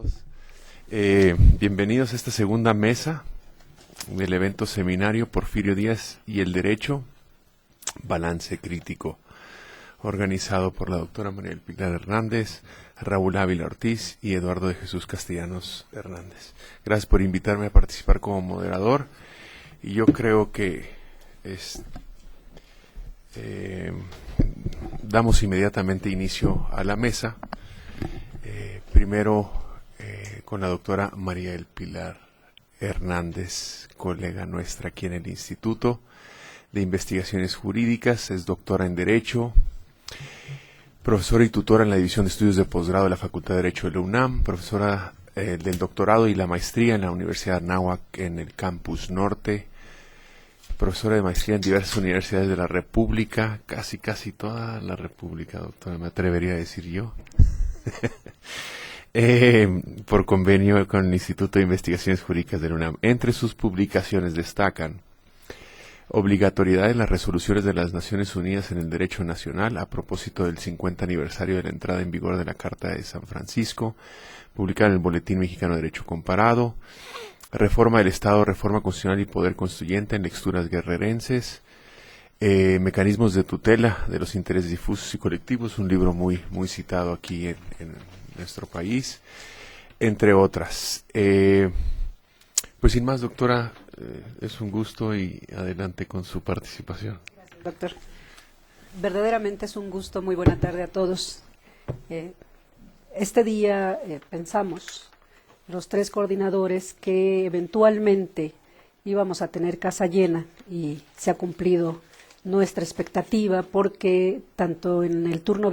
todos. Bienvenidos a esta segunda mesa del evento seminario Porfirio Díaz y el Derecho, Balance Crítico, organizado por la doctora María del Pilar Hernández, Raúl Ávila Ortiz y Eduardo de Jesús Castellanos Hernández. Gracias por invitarme a participar como moderador y yo creo que damos inmediatamente inicio a la mesa. Primero con la doctora María del Pilar Hernández, colega nuestra aquí en el Instituto de Investigaciones Jurídicas, es doctora en Derecho, profesora y tutora en la División de Estudios de Posgrado de la Facultad de Derecho de la UNAM, profesora del doctorado y la maestría en la Universidad Anáhuac en el Campus Norte, profesora de maestría en diversas universidades de la República, casi toda la República, doctora, me atrevería a decir yo. Por convenio con el Instituto de Investigaciones Jurídicas de la UNAM. Entre sus publicaciones destacan obligatoriedad en las resoluciones de las Naciones Unidas en el Derecho Nacional a propósito del 50 aniversario de la entrada en vigor de la Carta de San Francisco, publicada en el Boletín Mexicano de Derecho Comparado, Reforma del Estado, Reforma Constitucional y Poder Constituyente en lecturas guerrerenses, Mecanismos de tutela de los intereses difusos y colectivos, un libro muy citado aquí en nuestro país, entre otras. Pues sin más, doctora, es un gusto y adelante con su participación. Gracias, doctor. Verdaderamente es un gusto. Muy buena tarde a todos. Este día pensamos, los tres coordinadores, que eventualmente íbamos a tener casa llena y se ha cumplido nuestra expectativa porque tanto en el turno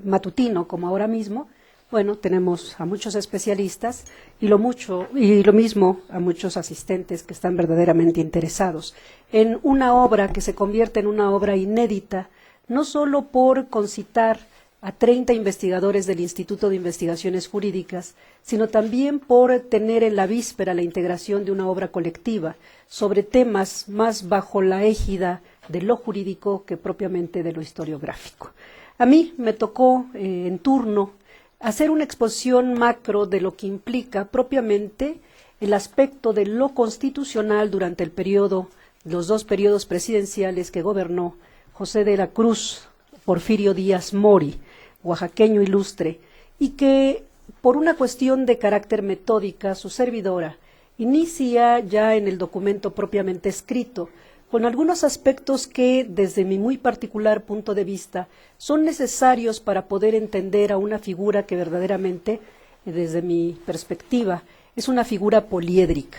matutino como ahora mismo, bueno, tenemos a muchos especialistas y lo mismo a muchos asistentes que están verdaderamente interesados en una obra que se convierte en una obra inédita, no solo por concitar a 30 investigadores del Instituto de Investigaciones Jurídicas, sino también por tener en la víspera la integración de una obra colectiva sobre temas más bajo la égida de lo jurídico que propiamente de lo historiográfico. A mí me tocó en turno hacer una exposición macro de lo que implica propiamente el aspecto de lo constitucional durante los dos periodos presidenciales que gobernó José de la Cruz, Porfirio Díaz Mori, oaxaqueño ilustre, y que por una cuestión de carácter metódica, su servidora inicia ya en el documento propiamente escrito, con algunos aspectos que, desde mi muy particular punto de vista, son necesarios para poder entender a una figura que verdaderamente, desde mi perspectiva, es una figura poliédrica.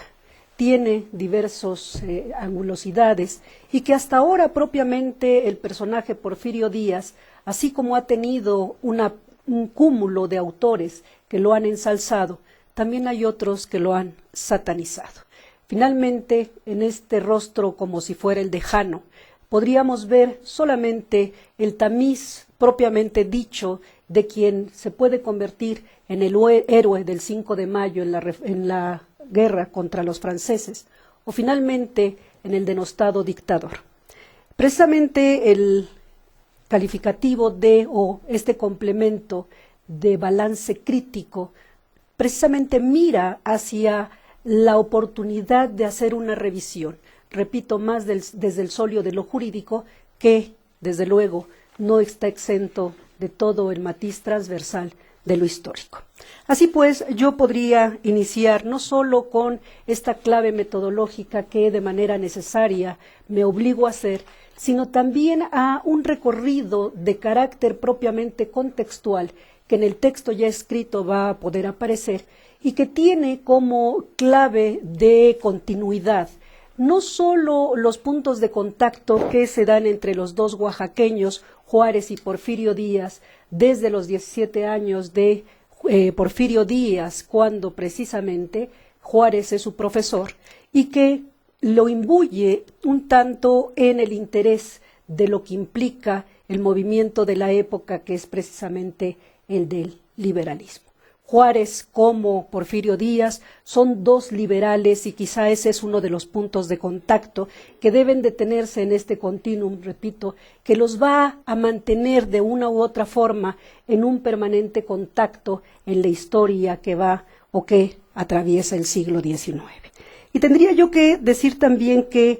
Tiene diversas angulosidades y que hasta ahora propiamente el personaje Porfirio Díaz, así como ha tenido un cúmulo de autores que lo han ensalzado, también hay otros que lo han satanizado. Finalmente, en este rostro como si fuera el de Jano, podríamos ver solamente el tamiz propiamente dicho de quien se puede convertir en el héroe del 5 de mayo en la guerra contra los franceses, o finalmente en el denostado dictador. Precisamente el calificativo o este complemento de balance crítico precisamente mira hacia la oportunidad de hacer una revisión, repito, más desde el solio de lo jurídico, que desde luego no está exento de todo el matiz transversal de lo histórico. Así pues, yo podría iniciar no solo con esta clave metodológica que de manera necesaria me obligo a hacer, sino también a un recorrido de carácter propiamente contextual que en el texto ya escrito va a poder aparecer y que tiene como clave de continuidad no solo los puntos de contacto que se dan entre los dos oaxaqueños, Juárez y Porfirio Díaz, desde los 17 años de Porfirio Díaz, cuando precisamente Juárez es su profesor, y que lo imbuye un tanto en el interés de lo que implica el movimiento de la época, que es precisamente el del liberalismo. Juárez como Porfirio Díaz son dos liberales y quizá ese es uno de los puntos de contacto que deben de tenerse en este continuum, repito, que los va a mantener de una u otra forma en un permanente contacto en la historia que va o que atraviesa el siglo XIX. Y tendría yo que decir también que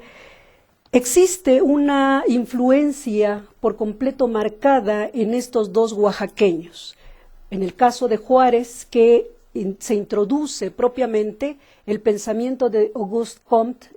existe una influencia por completo marcada en estos dos oaxaqueños. En el caso de Juárez, que se introduce propiamente el pensamiento de Auguste Comte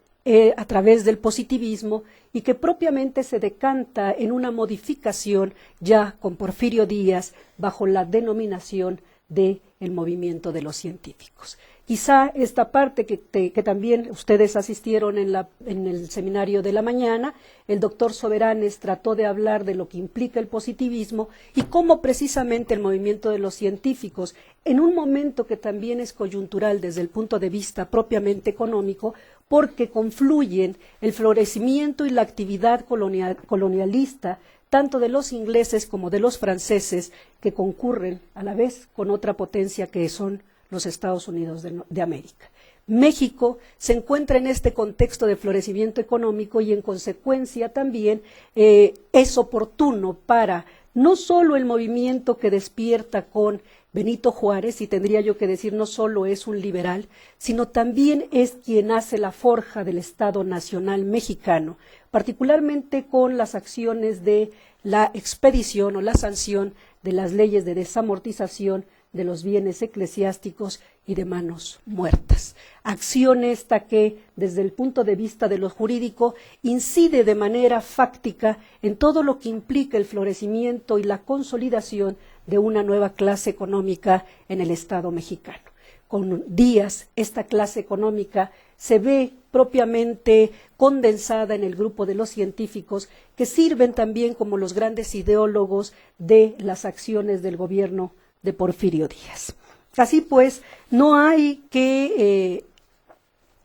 a través del positivismo y que propiamente se decanta en una modificación ya con Porfirio Díaz bajo la denominación del movimiento de los científicos. Quizá esta parte que también ustedes asistieron en el seminario de la mañana, el doctor Soberanes trató de hablar de lo que implica el positivismo y cómo precisamente el movimiento de los científicos, en un momento que también es coyuntural desde el punto de vista propiamente económico, porque confluyen el florecimiento y la actividad colonialista tanto de los ingleses como de los franceses, que concurren a la vez con otra potencia que son los Estados Unidos de América. México se encuentra en este contexto de florecimiento económico y en consecuencia también es oportuno para no solo el movimiento que despierta con Benito Juárez, y tendría yo que decir no solo es un liberal, sino también es quien hace la forja del Estado Nacional mexicano, particularmente con las acciones de la expedición o la sanción de las leyes de desamortización de los bienes eclesiásticos y de manos muertas. Acción esta que, desde el punto de vista de lo jurídico, incide de manera fáctica en todo lo que implica el florecimiento y la consolidación de una nueva clase económica en el Estado mexicano. Con Díaz, esta clase económica se ve propiamente condensada en el grupo de los científicos que sirven también como los grandes ideólogos de las acciones del gobierno de Porfirio Díaz. Así pues, no hay que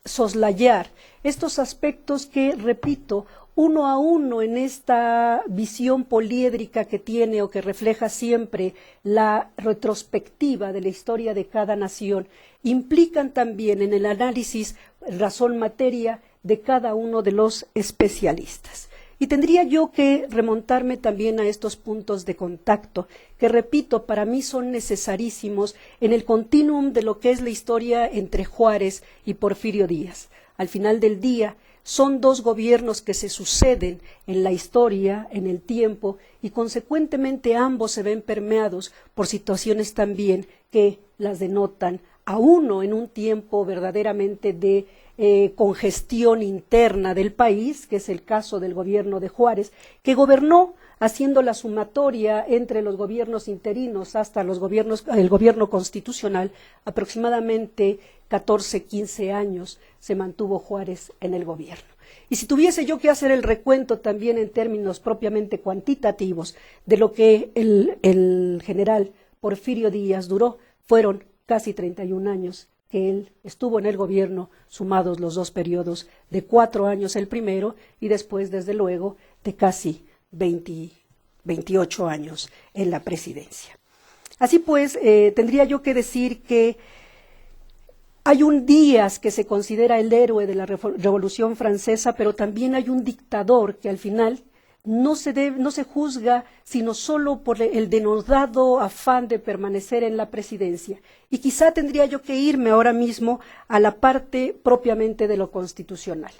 soslayar estos aspectos que, repito, uno a uno en esta visión poliédrica que tiene o que refleja siempre la retrospectiva de la historia de cada nación, implican también en el análisis razón-materia de cada uno de los especialistas. Y tendría yo que remontarme también a estos puntos de contacto, que repito, para mí son necesarísimos en el continuum de lo que es la historia entre Juárez y Porfirio Díaz. Al final del día, son dos gobiernos que se suceden en la historia, en el tiempo, y consecuentemente ambos se ven permeados por situaciones también que las denotan a uno en un tiempo verdaderamente de congestión interna del país, que es el caso del gobierno de Juárez, que gobernó haciendo la sumatoria entre los gobiernos interinos hasta el gobierno constitucional, aproximadamente 14, 15 años se mantuvo Juárez en el gobierno. Y si tuviese yo que hacer el recuento también en términos propiamente cuantitativos de lo que el general Porfirio Díaz duró, fueron casi 31 años que él estuvo en el gobierno, sumados los dos periodos de 4 años el primero y después, desde luego, de casi 28 años en la presidencia. Así pues, tendría yo que decir que hay un Díaz que se considera el héroe de la Revolución Francesa, pero también hay un dictador que al final no se juzga sino solo por el denodado afán de permanecer en la presidencia. Y quizá tendría yo que irme ahora mismo a la parte propiamente de lo constitucional.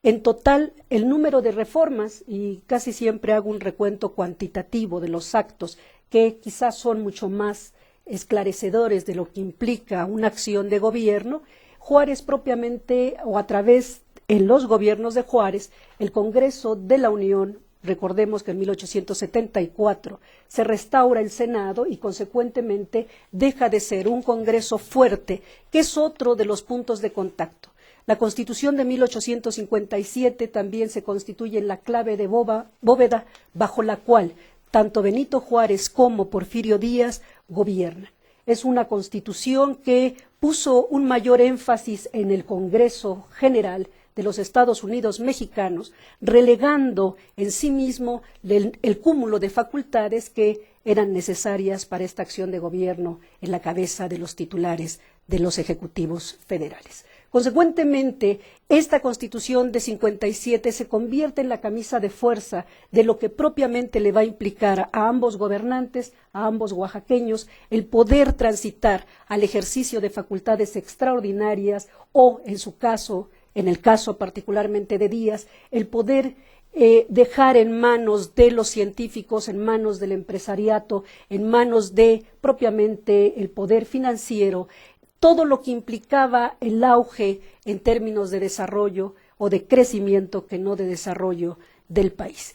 En total, el número de reformas, y casi siempre hago un recuento cuantitativo de los actos que quizás son mucho más esclarecedores de lo que implica una acción de gobierno, Juárez propiamente, o a través en los gobiernos de Juárez, el Congreso de la Unión, recordemos que en 1874 se restaura el Senado y consecuentemente deja de ser un Congreso fuerte, que es otro de los puntos de contacto. La Constitución de 1857 también se constituye en la clave de bóveda bajo la cual tanto Benito Juárez como Porfirio Díaz gobiernan. Es una Constitución que puso un mayor énfasis en el Congreso General de los Estados Unidos mexicanos, relegando en sí mismo el cúmulo de facultades que eran necesarias para esta acción de gobierno en la cabeza de los titulares de los ejecutivos federales. Consecuentemente, esta Constitución de 57 se convierte en la camisa de fuerza de lo que propiamente le va a implicar a ambos gobernantes, a ambos oaxaqueños, el poder transitar al ejercicio de facultades extraordinarias o, en su caso, en el caso particularmente de Díaz, el poder dejar en manos de los científicos, en manos del empresariato, en manos de propiamente el poder financiero, todo lo que implicaba el auge en términos de desarrollo o de crecimiento que no de desarrollo del país.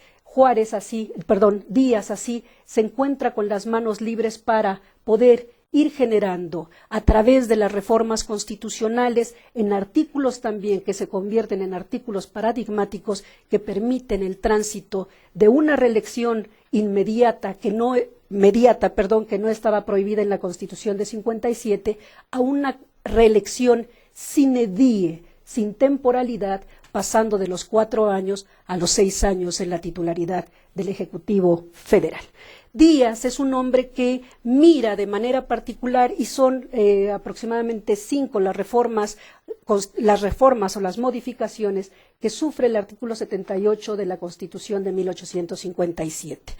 Díaz así se encuentra con las manos libres para poder ir generando a través de las reformas constitucionales en artículos también que se convierten en artículos paradigmáticos que permiten el tránsito de una reelección inmediata que no estaba prohibida en la Constitución de 57 a una reelección sine die, sin temporalidad, pasando de los 4 años a los 6 años en la titularidad del Ejecutivo Federal. Díaz es un hombre que mira de manera particular, y son aproximadamente 5 las reformas o las modificaciones que sufre el artículo 78 de la Constitución de 1857.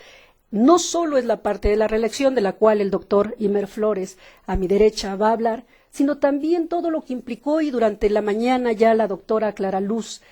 No solo es la parte de la reelección, de la cual el doctor Imer Flores, a mi derecha, va a hablar, sino también todo lo que implicó, y durante la mañana ya la doctora Clara Luz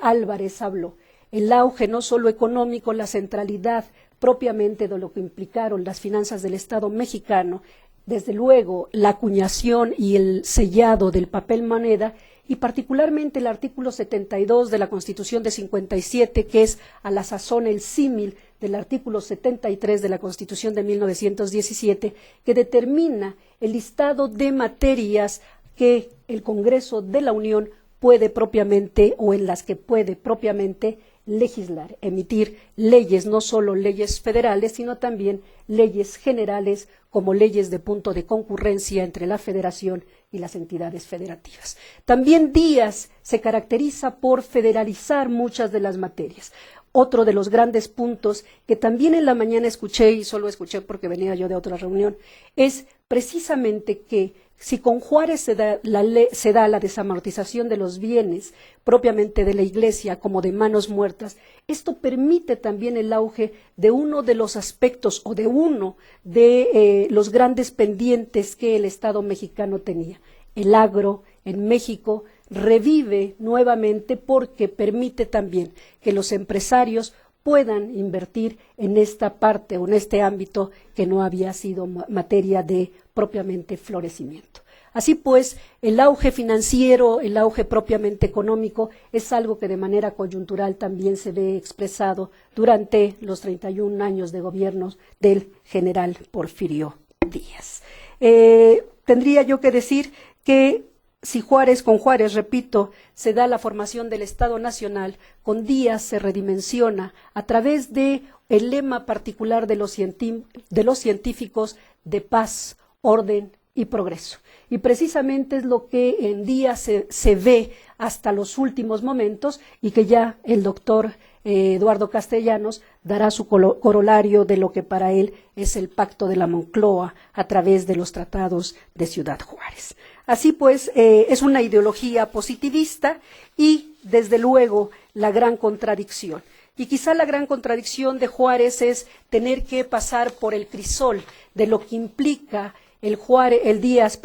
Álvarez habló, el auge no solo económico, la centralidad propiamente de lo que implicaron las finanzas del Estado mexicano, desde luego la acuñación y el sellado del papel moneda, y particularmente el artículo 72 de la Constitución de 57, que es a la sazón el símil del artículo 73 de la Constitución de 1917, que determina el listado de materias que el Congreso de la Unión puede propiamente, o en las que puede propiamente legislar, emitir leyes, no solo leyes federales, sino también leyes generales como leyes de punto de concurrencia entre la Federación y las entidades federativas. También Díaz se caracteriza por federalizar muchas de las materias. Otro de los grandes puntos que también en la mañana escuché, y solo escuché porque venía yo de otra reunión, es precisamente que si con Juárez se da la desamortización de los bienes propiamente de la Iglesia como de manos muertas, esto permite también el auge de uno de los aspectos o de uno de los grandes pendientes que el Estado mexicano tenía. El agro en México revive nuevamente porque permite también que los empresarios puedan invertir en esta parte o en este ámbito que no había sido materia de propiamente florecimiento. Así pues, el auge financiero, el auge propiamente económico, es algo que de manera coyuntural también se ve expresado durante los 31 años de gobierno del general Porfirio Díaz. Tendría yo que decir que si con Juárez, repito, se da la formación del Estado Nacional, con Díaz se redimensiona a través de el lema particular de los científicos de paz, orden y progreso. Y precisamente es lo que en Díaz se ve hasta los últimos momentos, y que ya el doctor Eduardo Castellanos dará su corolario de lo que para él es el Pacto de la Moncloa a través de los tratados de Ciudad Juárez. Así pues, es una ideología positivista y, desde luego, la gran contradicción. Y quizá la gran contradicción de Juárez es tener que pasar por el crisol de lo que implica el Díaz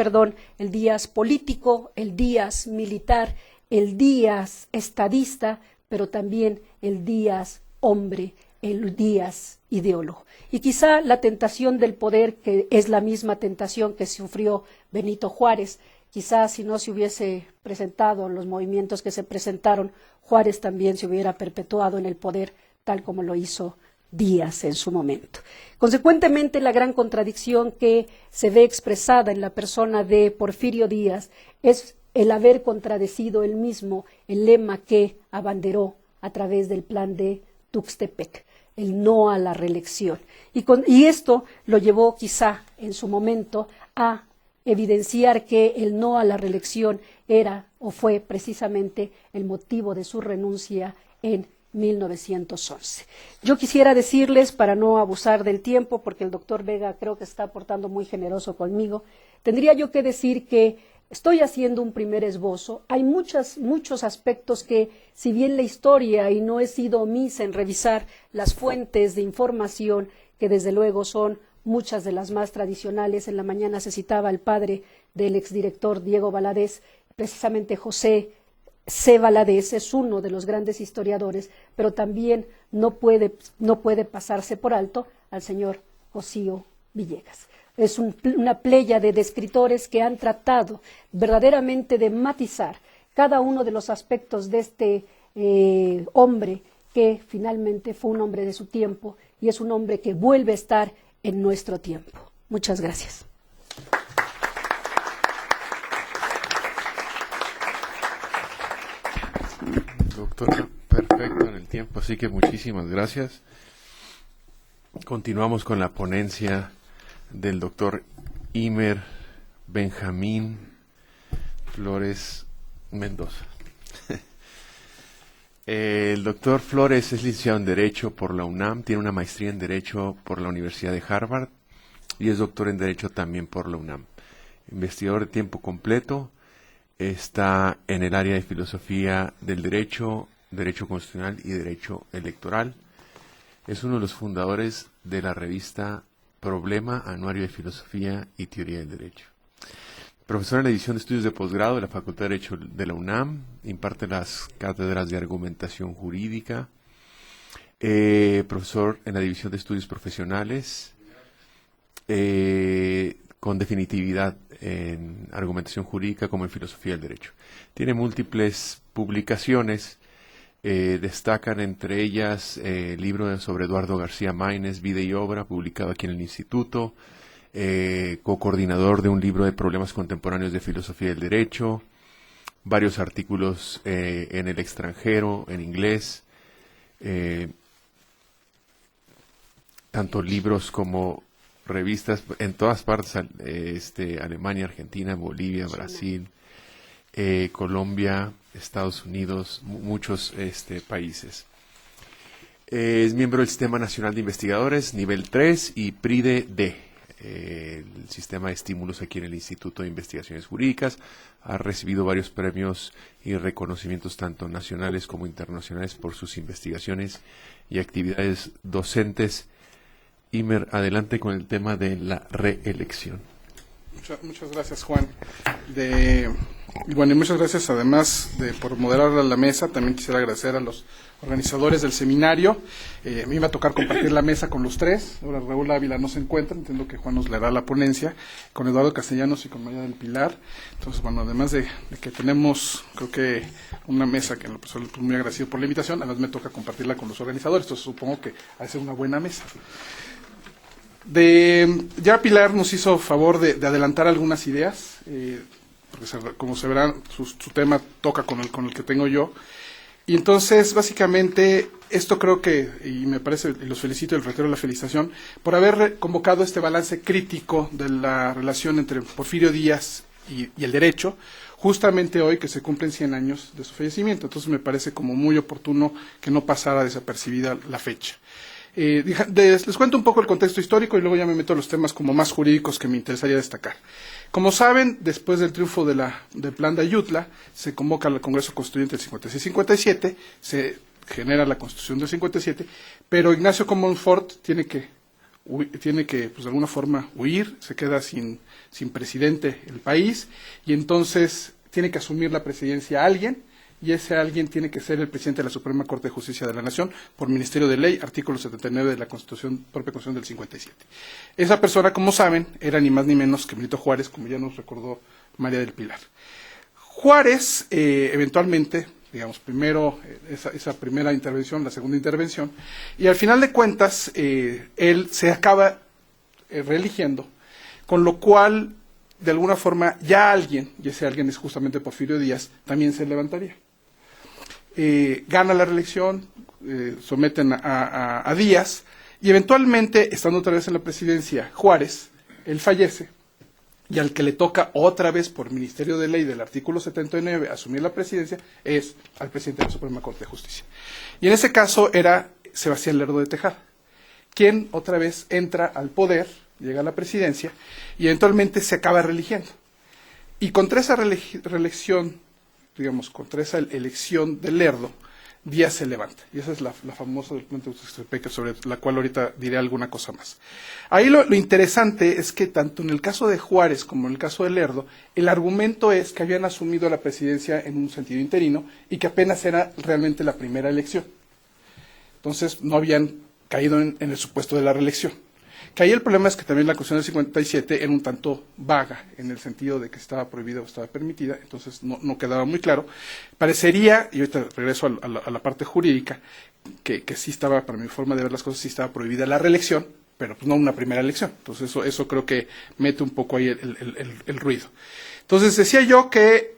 político, el Díaz militar, el Díaz estadista, pero también el Díaz hombre, el Díaz ideólogo. Y quizá la tentación del poder, que es la misma tentación que sufrió Benito Juárez, quizá si no se hubiese presentado los movimientos que se presentaron, Juárez también se hubiera perpetuado en el poder, tal como lo hizo Díaz en su momento. Consecuentemente, la gran contradicción que se ve expresada en la persona de Porfirio Díaz es el haber contradecido él mismo el lema que abanderó a través del plan de Tuxtepec, el no a la reelección. Y esto lo llevó quizá en su momento a evidenciar que el no a la reelección era o fue precisamente el motivo de su renuncia en 1911. Yo quisiera decirles, para no abusar del tiempo, porque el doctor Vega creo que está aportando muy generoso conmigo, tendría yo que decir que estoy haciendo un primer esbozo. Hay muchos aspectos que, si bien la historia, y no he sido omisa en revisar las fuentes de información, que desde luego son muchas de las más tradicionales. En la mañana se citaba al padre del exdirector Diego Valadez, precisamente José C. Valadez es uno de los grandes historiadores, pero también no puede pasarse por alto al señor Josío Villegas. Es una pléyade de escritores que han tratado verdaderamente de matizar cada uno de los aspectos de este hombre que finalmente fue un hombre de su tiempo y es un hombre que vuelve a estar en nuestro tiempo. Muchas gracias. Doctor, perfecto en el tiempo, así que muchísimas gracias. Continuamos con la ponencia del doctor Imer Benjamín Flores Mendoza. El doctor Flores es licenciado en Derecho por la UNAM, tiene una maestría en Derecho por la Universidad de Harvard y es doctor en Derecho también por la UNAM. Investigador de tiempo completo, está en el área de Filosofía del Derecho, Derecho Constitucional y Derecho Electoral. Es uno de los fundadores de la revista Problema, Anuario de Filosofía y Teoría del Derecho. Profesor en la División de Estudios de Posgrado de la Facultad de Derecho de la UNAM, imparte las cátedras de Argumentación Jurídica, profesor en la División de Estudios Profesionales, con definitividad en Argumentación Jurídica como en Filosofía del Derecho. Tiene múltiples publicaciones, destacan entre ellas el libro sobre Eduardo García Maínez, Vida y Obra, publicado aquí en el Instituto, co-coordinador de un libro de problemas contemporáneos de filosofía del derecho, varios artículos en el extranjero, en inglés, tanto libros como revistas en todas partes, Alemania, Argentina, Bolivia, Brasil, Colombia, Estados Unidos, muchos países. Es miembro del Sistema Nacional de Investigadores, nivel 3 y PRIDE-D, el sistema de estímulos aquí en el Instituto de Investigaciones Jurídicas. Ha recibido varios premios y reconocimientos tanto nacionales como internacionales por sus investigaciones y actividades docentes. Imer, adelante con el tema de la reelección. Muchas gracias, Juan. Y muchas gracias además por moderar la mesa. También quisiera agradecer a los organizadores del seminario. Me iba a tocar compartir la mesa con los tres. Ahora Raúl Ávila no se encuentra, entiendo que Juan nos le da la ponencia, con Eduardo Castellanos y con María del Pilar. Entonces, además de que tenemos, creo que una mesa que en lo personal estoy muy agradecido por la invitación, además me toca compartirla con los organizadores. Entonces, supongo que ha de ser una buena mesa. Ya Pilar nos hizo favor de adelantar algunas ideas, porque como se verán, su tema toca con el que tengo yo. Y entonces, básicamente, esto creo que, y me parece, y los felicito y les reitero la felicitación, por haber convocado este balance crítico de la relación entre Porfirio Díaz y el derecho, justamente hoy que se cumplen 100 años de su fallecimiento. Entonces me parece como muy oportuno que no pasara desapercibida la fecha. Les cuento un poco el contexto histórico y luego ya me meto a los temas como más jurídicos que me interesaría destacar. Como saben, después del triunfo del Plan de Ayutla, se convoca al Congreso Constituyente del 56-57, se genera la Constitución del 57, pero Ignacio Comonfort tiene que pues, de alguna forma huir, se queda sin presidente el país, y entonces tiene que asumir la presidencia alguien, y ese alguien tiene que ser el presidente de la Suprema Corte de Justicia de la Nación por Ministerio de Ley, artículo 79 de la propia Constitución del 57. Esa persona, como saben, era ni más ni menos que Benito Juárez, como ya nos recordó María del Pilar. Juárez, eventualmente, digamos, primero esa primera intervención, la segunda intervención, y al final de cuentas, él se acaba reeligiendo, con lo cual, de alguna forma, ya alguien, y ese alguien es justamente Porfirio Díaz, también se levantaría. Gana la reelección, someten a Díaz, y eventualmente, estando otra vez en la presidencia Juárez, él fallece, y al que le toca otra vez por Ministerio de Ley del artículo 79 asumir la presidencia es al presidente de la Suprema Corte de Justicia. Y en ese caso era Sebastián Lerdo de Tejada, quien otra vez entra al poder, llega a la presidencia y eventualmente se acaba reeligiendo. Y contra esa reelección, digamos, contra esa elección de Lerdo, Díaz se levanta. Y esa es la famosa documento de Tuxtepec, sobre la cual ahorita diré alguna cosa más. Ahí lo interesante es que tanto en el caso de Juárez como en el caso de Lerdo, el argumento es que habían asumido la presidencia en un sentido interino y que apenas era realmente la primera elección. Entonces no habían caído en el supuesto de la reelección. Que ahí el problema es que también la Constitución del 57 era un tanto vaga, en el sentido de que estaba prohibida o estaba permitida, entonces no quedaba muy claro. Parecería, y ahorita regreso a la parte jurídica, que sí estaba, para mi forma de ver las cosas, sí estaba prohibida la reelección, pero pues no una primera elección. Entonces eso creo que mete un poco ahí el ruido. Entonces decía yo que,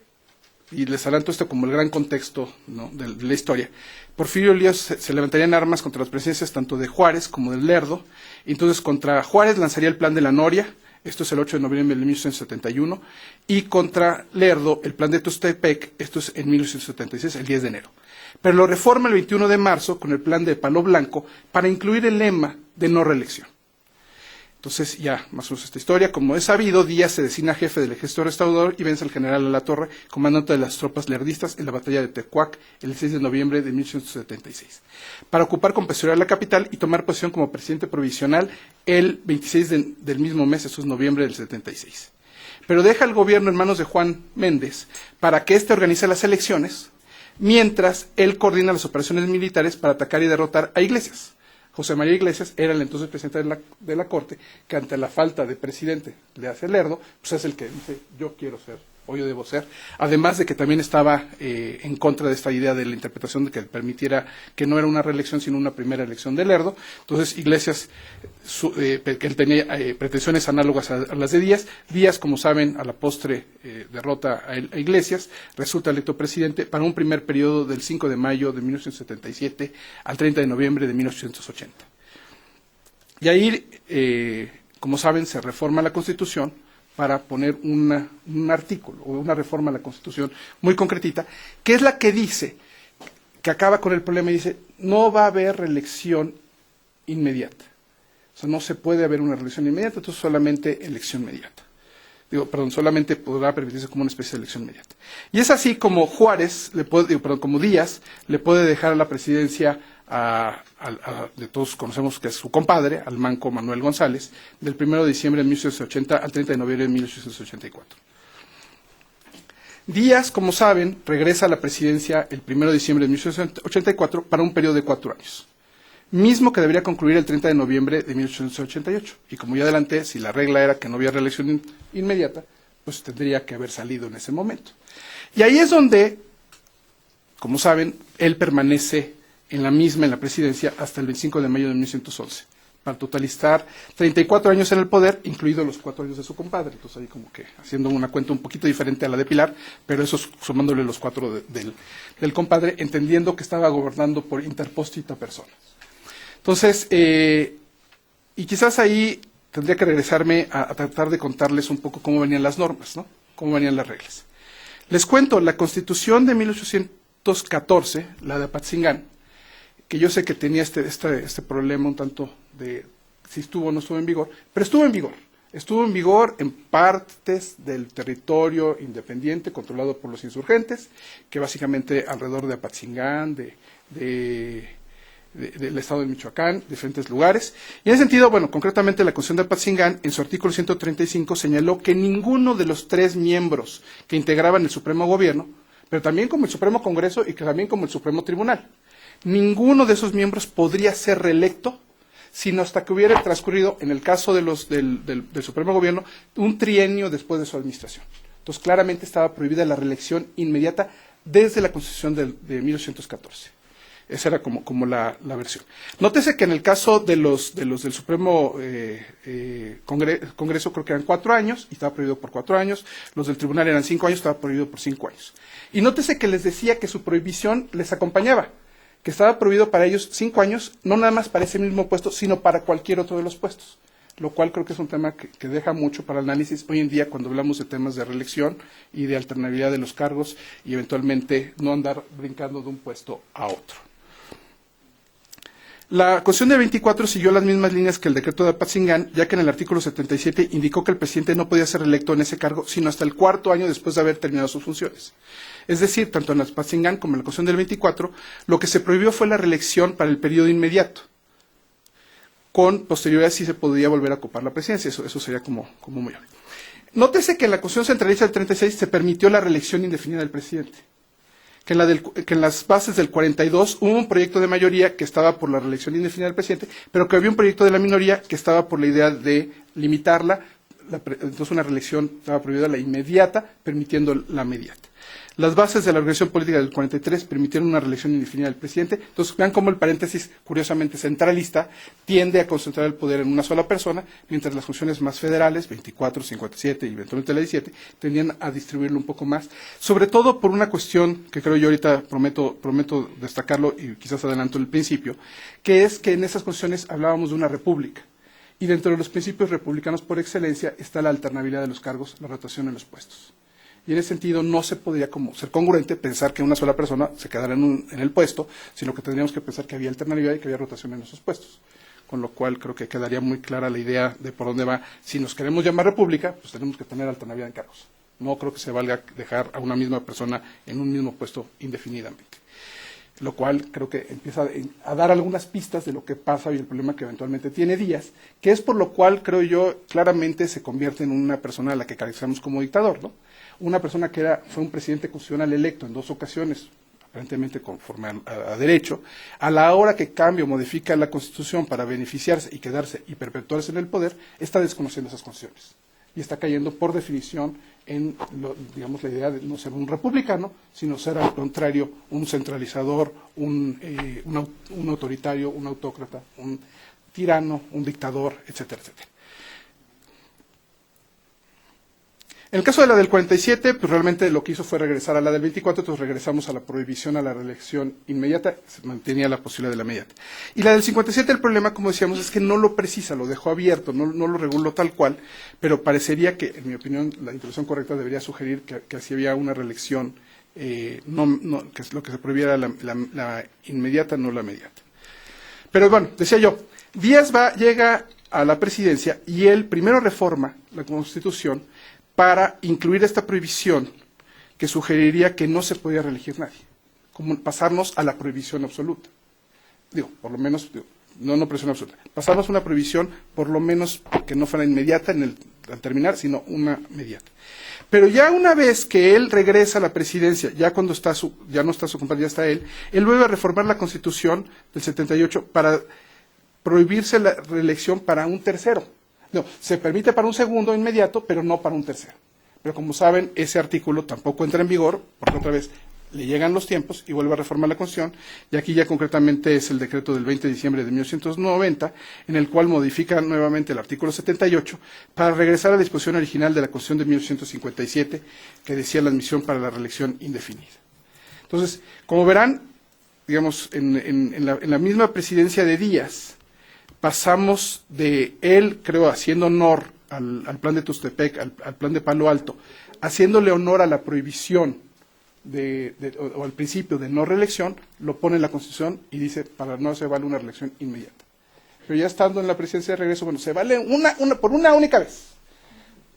y les adelanto esto como el gran contexto, ¿no?, de la historia, Porfirio Díaz se levantaría en armas contra las presidencias tanto de Juárez como de Lerdo. Y entonces contra Juárez lanzaría el plan de la Noria, esto es el 8 de noviembre de 1871, y contra Lerdo el plan de Tuxtepec, esto es en 1876, el 10 de enero. Pero lo reforma el 21 de marzo con el plan de Palo Blanco para incluir el lema de no reelección. Entonces, ya, más o menos esta historia. Como es sabido, Díaz se designa jefe del ejército restaurador y vence al general Alatorre, comandante de las tropas lerdistas en la batalla de Tecuac el 6 de noviembre de 1876, para ocupar con posterioridad la capital y tomar posesión como presidente provisional el 26 del mismo mes, eso es noviembre del 76. Pero deja el gobierno en manos de Juan Méndez para que éste organice las elecciones, mientras él coordina las operaciones militares para atacar y derrotar a Iglesias. José María Iglesias era el entonces presidente de la Corte, que ante la falta de presidente le hace Lerdo, pues es el que dice, yo quiero ser, o yo debo ser, además de que también estaba en contra de esta idea de la interpretación de que permitiera que no era una reelección, sino una primera elección de Lerdo. Entonces Iglesias, que él tenía pretensiones análogas a las de Díaz. Díaz, como saben, a la postre derrota a Iglesias, resulta electo presidente para un primer periodo del 5 de mayo de 1977 al 30 de noviembre de 1880. Y ahí, como saben, se reforma la Constitución para poner un artículo o una reforma a la Constitución muy concretita, que es la que dice, que acaba con el problema y dice, no va a haber reelección inmediata. O sea, no se puede haber una reelección inmediata, entonces solamente elección inmediata. Solamente podrá permitirse como una especie de elección inmediata. Y es así como Juárez, como Díaz, le puede dejar a la presidencia de todos conocemos que es su compadre, al manco Manuel González, del 1 de diciembre de 1880 al 30 de noviembre de 1884. Díaz, como saben, regresa a la presidencia el 1 de diciembre de 1884 para un periodo de 4 años, mismo que debería concluir el 30 de noviembre de 1888. Y como ya adelanté, si la regla era que no había reelección inmediata, pues tendría que haber salido en ese momento. Y ahí es donde, como saben, él permanece en la presidencia hasta el 25 de mayo de 1911, para totalizar 34 años en el poder, incluidos los 4 años de su compadre. Entonces ahí como que haciendo una cuenta un poquito diferente a la de Pilar, pero eso sumándole los 4 del compadre, entendiendo que estaba gobernando por interpósita persona. Entonces, y quizás ahí tendría que regresarme a tratar de contarles un poco cómo venían las normas, ¿no? Cómo venían las reglas. Les cuento, la Constitución de 1814, la de Apatzingán, que yo sé que tenía este problema un tanto de si estuvo o no estuvo en vigor, pero estuvo en vigor. Estuvo en vigor en partes del territorio independiente controlado por los insurgentes, que básicamente alrededor de Apatzingán, del estado de Michoacán, diferentes lugares. Y en ese sentido, bueno, concretamente la Constitución de Apatzingán, en su artículo 135, señaló que ninguno de los 3 miembros que integraban el Supremo Gobierno, pero también como el Supremo Congreso y que también como el Supremo Tribunal, ninguno de esos miembros podría ser reelecto, sino hasta que hubiera transcurrido, en el caso de del Supremo Gobierno, un trienio después de su administración. Entonces, claramente estaba prohibida la reelección inmediata desde la Constitución de 1814. Esa era como la versión. Nótese que en el caso de los del Supremo Congreso, creo que eran 4 años, y estaba prohibido por 4 años. Los del Tribunal eran 5 años, estaba prohibido por 5 años. Y nótese que les decía que su prohibición les acompañaba, que estaba prohibido para ellos 5 años, no nada más para ese mismo puesto, sino para cualquier otro de los puestos. lo cual creo que es un tema que deja mucho para análisis hoy en día cuando hablamos de temas de reelección y de alternabilidad de los cargos y eventualmente no andar brincando de un puesto a otro. La Constitución del 24 siguió las mismas líneas que el decreto de Apatzingán, ya que en el artículo 77 indicó que el presidente no podía ser reelecto en ese cargo sino hasta el 4º año después de haber terminado sus funciones. Es decir, tanto en Apatzingán como en la Constitución del 24, lo que se prohibió fue la reelección para el periodo inmediato. Con posterioridad sí se podía volver a ocupar la presidencia, eso sería como muy obvio. Nótese que en la Constitución Centralista del 36 se permitió la reelección indefinida del presidente. Que en las bases del 42 hubo un proyecto de mayoría que estaba por la reelección indefinida del presidente, pero que había un proyecto de la minoría que estaba por la idea de limitarla, entonces una reelección estaba prohibida la inmediata, permitiendo la mediata. Las bases de la organización política del 43 permitieron una reelección indefinida del presidente. Entonces, vean cómo el paréntesis, curiosamente centralista, tiende a concentrar el poder en una sola persona, mientras las funciones más federales, 24, 57 y eventualmente la 17, tendían a distribuirlo un poco más. Sobre todo por una cuestión que creo yo ahorita prometo destacarlo y quizás adelanto el principio, que es que en esas constituciones hablábamos de una república. Y dentro de los principios republicanos por excelencia está la alternabilidad de los cargos, la rotación en los puestos. Y en ese sentido no se podría como ser congruente pensar que una sola persona se quedara en el puesto, sino que tendríamos que pensar que había alternabilidad y que había rotación en esos puestos. Con lo cual creo que quedaría muy clara la idea de por dónde va. Si nos queremos llamar república, pues tenemos que tener alternabilidad en cargos. No creo que se valga dejar a una misma persona en un mismo puesto indefinidamente. Lo cual creo que empieza a dar algunas pistas de lo que pasa y el problema que eventualmente tiene Díaz, que es por lo cual creo yo claramente se convierte en una persona a la que caracterizamos como dictador, ¿no? Una persona que fue un presidente constitucional electo en 2 ocasiones, aparentemente conforme a derecho, a la hora que cambia o modifica la Constitución para beneficiarse y quedarse y perpetuarse en el poder, está desconociendo esas constituciones y está cayendo por definición en digamos la idea de no ser un republicano, sino ser al contrario un centralizador, un autoritario, un autócrata, un tirano, un dictador, etcétera, etcétera. En el caso de la del 47, pues realmente lo que hizo fue regresar a la del 24, entonces regresamos a la prohibición a la reelección inmediata, se mantenía la posibilidad de la inmediata. Y la del 57, el problema, como decíamos, es que no lo precisa, lo dejó abierto, no lo reguló tal cual, pero parecería que, en mi opinión, la introducción correcta debería sugerir que si había una reelección, que es lo que se prohibiera la inmediata, no la inmediata. Pero bueno, decía yo, Díaz llega a la presidencia y él primero reforma la Constitución para incluir esta prohibición que sugeriría que no se podía reelegir nadie, como pasarnos a la prohibición absoluta. Por lo menos, no prohibición absoluta, pasarnos a una prohibición por lo menos que no fuera inmediata al terminar, sino una inmediata. Pero ya una vez que él regresa a la presidencia, ya cuando ya no está su compadre, ya está él vuelve a reformar la Constitución del 78 para prohibirse la reelección para un tercero. No, se permite para un segundo inmediato, pero no para un tercero. Pero como saben, ese artículo tampoco entra en vigor, porque otra vez le llegan los tiempos y vuelve a reformar la Constitución, y aquí ya concretamente es el decreto del 20 de diciembre de 1990, en el cual modifica nuevamente el artículo 78 para regresar a la disposición original de la Constitución de 1957, que decía la admisión para la reelección indefinida. Entonces, como verán, digamos, en la misma presidencia de Díaz, pasamos de él, creo, haciendo honor al plan de Tustepec, al plan de Palo Alto, haciéndole honor a la prohibición o al principio de no reelección, lo pone en la Constitución y dice, para no se vale una reelección inmediata. Pero ya estando en la presidencia de regreso, bueno, se vale por una única vez.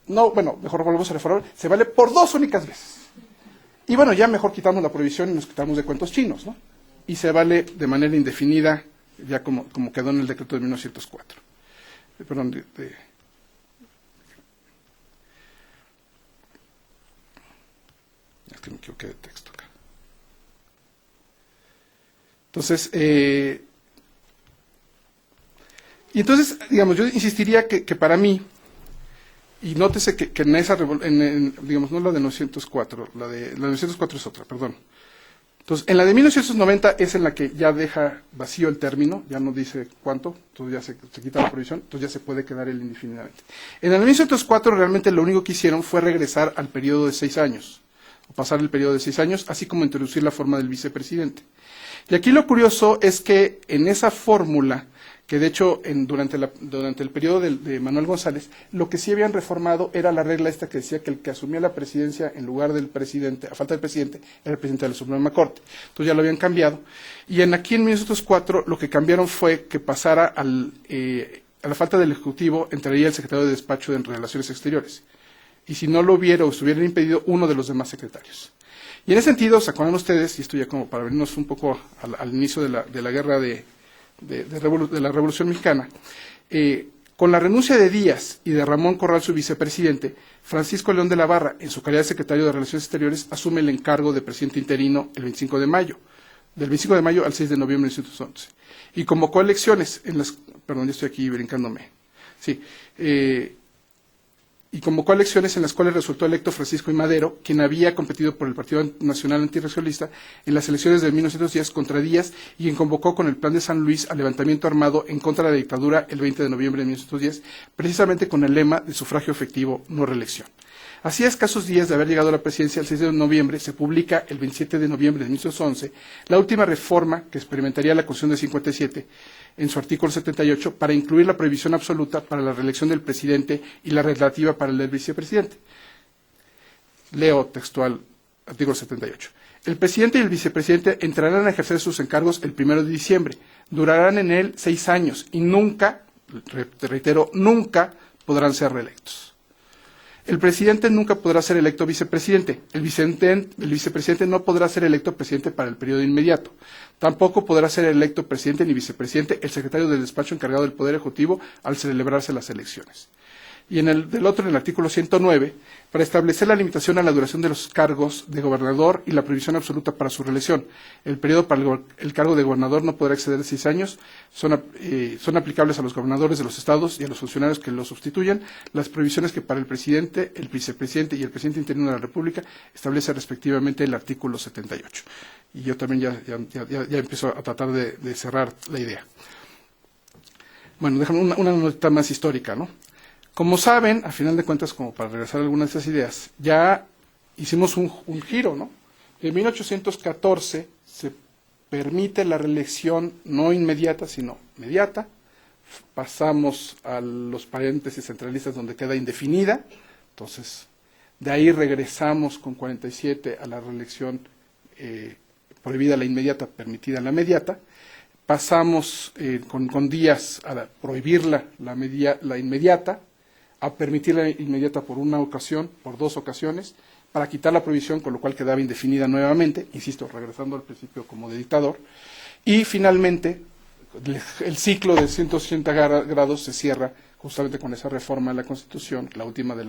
No, bueno, mejor volvemos a reformar, se vale por 2 únicas veces. Y bueno, ya mejor quitamos la prohibición y nos quitamos de cuentos chinos, ¿no? Y se vale de manera indefinida, ya como quedó en el decreto de 1904. Perdón, es que me equivoqué de texto acá. Entonces, y entonces, digamos, yo insistiría que para mí, y nótese que en esa, digamos, no la de 904, la de 904 es otra, perdón. Entonces, en la de 1990 es en la que ya deja vacío el término, ya no dice cuánto, entonces ya se quita la prohibición, entonces ya se puede quedar él indefinidamente. En la de 1904 realmente lo único que hicieron fue regresar al periodo de 6 años, o pasar el periodo de 6 años, así como introducir la forma del vicepresidente. Y aquí lo curioso es que en esa fórmula, que de hecho durante el periodo de Manuel González, lo que sí habían reformado era la regla esta que decía que el que asumía la presidencia en lugar del presidente, a falta del presidente, era el presidente de la Suprema Corte. Entonces ya lo habían cambiado. Y aquí en 1904 lo que cambiaron fue que pasara a la falta del Ejecutivo entraría el secretario de Despacho de Relaciones Exteriores. Y si no lo hubiera o estuviera impedido, uno de los demás secretarios. Y en ese sentido, ¿se acuerdan ustedes? Y esto ya como para venirnos un poco al inicio de la guerra de la Revolución Mexicana, con la renuncia de Díaz y de Ramón Corral, su vicepresidente, Francisco León de la Barra, en su calidad de secretario de Relaciones Exteriores, asume el encargo de presidente interino el 25 de mayo, del 25 de mayo al 6 de noviembre de 1911, y convocó elecciones en las, perdón, ya estoy aquí brincándome, sí, y convocó elecciones en las cuales resultó electo Francisco I. Madero, quien había competido por el Partido Nacional Antirregionalista en las elecciones de 1910 contra Díaz, y quien convocó con el Plan de San Luis al levantamiento armado en contra de la dictadura el 20 de noviembre de 1910, precisamente con el lema de sufragio efectivo, no reelección. Así, a escasos días de haber llegado a la presidencia el 6 de noviembre, se publica el 27 de noviembre de 1911 la última reforma que experimentaría la Constitución de 57 en su artículo 78 para incluir la prohibición absoluta para la reelección del presidente y la relativa para el del vicepresidente. Leo textual, artículo 78. El presidente y el vicepresidente entrarán a ejercer sus encargos el 1 de diciembre. Durarán en él 6 años y nunca, reitero, nunca podrán ser reelectos. El presidente nunca podrá ser electo vicepresidente. El vicepresidente no podrá ser electo presidente para el periodo inmediato. Tampoco podrá ser electo presidente ni vicepresidente el secretario del despacho encargado del Poder Ejecutivo al celebrarse las elecciones. Y en el artículo 109, para establecer la limitación a la duración de los cargos de gobernador y la prohibición absoluta para su reelección. El periodo para el cargo de gobernador no podrá exceder de 6 años. Son aplicables a los gobernadores de los estados y a los funcionarios que los sustituyan las prohibiciones que para el presidente, el vicepresidente y el presidente interino de la República establece respectivamente el artículo 78. Y yo también ya empiezo a tratar de cerrar la idea. Bueno, déjame una nota más histórica, ¿no? Como saben, a final de cuentas, como para regresar a algunas de estas ideas, ya hicimos un giro, ¿no? En 1814 se permite la reelección no inmediata, sino mediata. Pasamos a los paréntesis centralistas donde queda indefinida. Entonces, de ahí regresamos con 47 a la reelección prohibida la inmediata, permitida la mediata. Pasamos con Díaz a prohibirla la inmediata, a permitirla inmediata por una ocasión, por 2 ocasiones, para quitar la prohibición, con lo cual quedaba indefinida nuevamente, insisto, regresando al principio como de dictador, y finalmente el ciclo de 180 grados se cierra justamente con esa reforma de la Constitución, la última de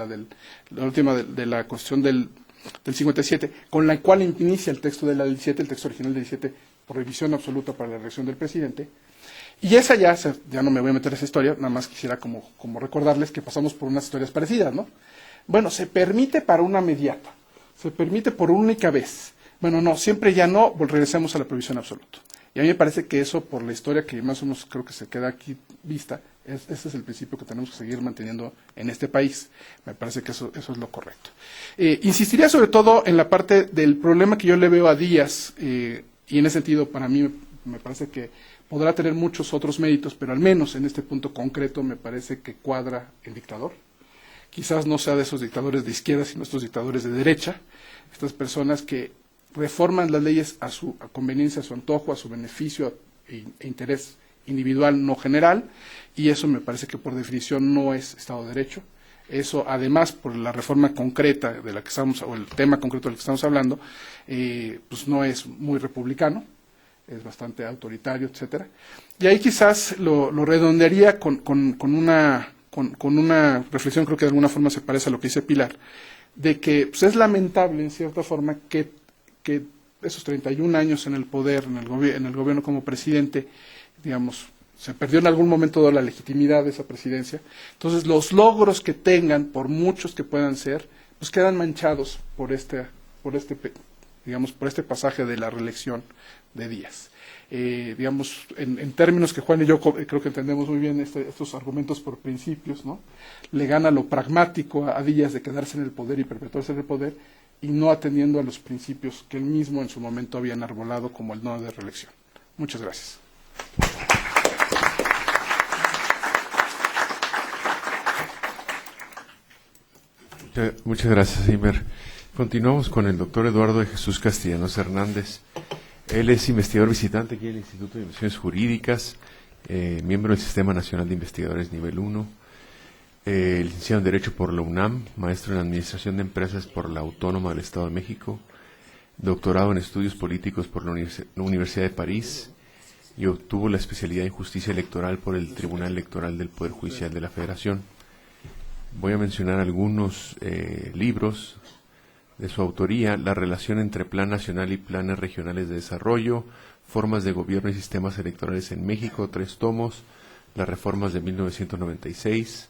la Constitución del 57, con la cual inicia el texto de la del 17, el texto original del 17, prohibición absoluta para la reelección del presidente. Y esa ya no me voy a meter en esa historia, nada más quisiera como recordarles que pasamos por unas historias parecidas, ¿no? Bueno, se permite para una mediata, se permite por única vez. Bueno, no, siempre ya no, regresemos a la prohibición absoluta. Y a mí me parece que eso, por la historia que más o menos creo que se queda aquí vista, ese es el principio que tenemos que seguir manteniendo en este país. Me parece que eso es lo correcto. Insistiría sobre todo en la parte del problema que yo le veo a Díaz, y en ese sentido, para mí, me parece que podrá tener muchos otros méritos, pero al menos en este punto concreto me parece que cuadra el dictador. Quizás no sea de esos dictadores de izquierda, sino estos dictadores de derecha, estas personas que reforman las leyes a conveniencia, a su antojo, a su beneficio e interés individual, no general, y eso me parece que por definición no es Estado de Derecho. Eso, además, por la reforma concreta de la que estamos, o el tema concreto del que estamos hablando, pues no es muy republicano, es bastante autoritario, etcétera. Y ahí quizás lo redondearía con una reflexión, creo que de alguna forma se parece a lo que dice Pilar, de que pues, es lamentable, en cierta forma, que esos 31 años en el poder, en el gobierno como presidente, digamos, se perdió en algún momento toda la legitimidad de esa presidencia. Entonces, los logros que tengan, por muchos que puedan ser, pues quedan manchados por este pasaje de la reelección de Díaz. Digamos, en términos que Juan y yo creo que entendemos muy bien estos argumentos por principios, ¿no? Le gana lo pragmático a Díaz de quedarse en el poder y perpetuarse en el poder, y no atendiendo a los principios que él mismo en su momento había enarbolado como el no de reelección. Muchas gracias. Muchas gracias, Imer. Continuamos con el doctor Eduardo de Jesús Castellanos Hernández. Él es investigador visitante aquí en el Instituto de Investigaciones Jurídicas, miembro del Sistema Nacional de Investigadores Nivel 1, licenciado en Derecho por la UNAM, maestro en Administración de Empresas por la Autónoma del Estado de México, doctorado en Estudios Políticos por la Universidad de París y obtuvo la especialidad en Justicia Electoral por el Tribunal Electoral del Poder Judicial de la Federación. Voy a mencionar algunos libros de su autoría: La relación entre Plan Nacional y Planes Regionales de Desarrollo, Formas de Gobierno y Sistemas Electorales en México, 3 tomos, Las Reformas de 1996,